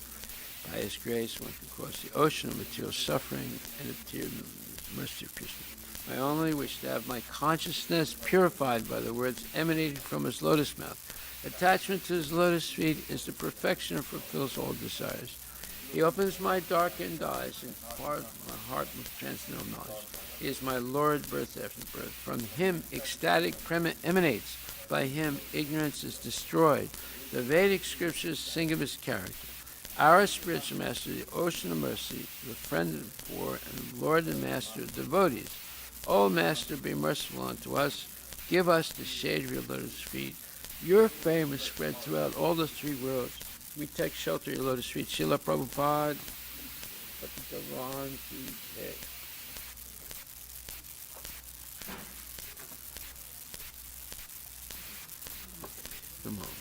By his grace, one can cross the ocean of material suffering and obtain the mercy of Krishna. I only wish to have my consciousness purified by the words emanating from his lotus mouth. Attachment to his lotus feet is the perfection and fulfills all desires. He opens my darkened eyes and imparts my heart with transcendental knowledge. He is my Lord, birth after birth. From him, ecstatic prema emanates. By him, ignorance is destroyed. The Vedic scriptures sing of his character. Our spiritual master, the ocean of mercy, the friend of the poor, and Lord and master of devotees. O Master, be merciful unto us. Give us the shade of your lotus feet. Your fame is spread throughout all the three worlds. We take shelter of your lotus feet. Srila Prabhupada. Patitavan ki jai. Come on.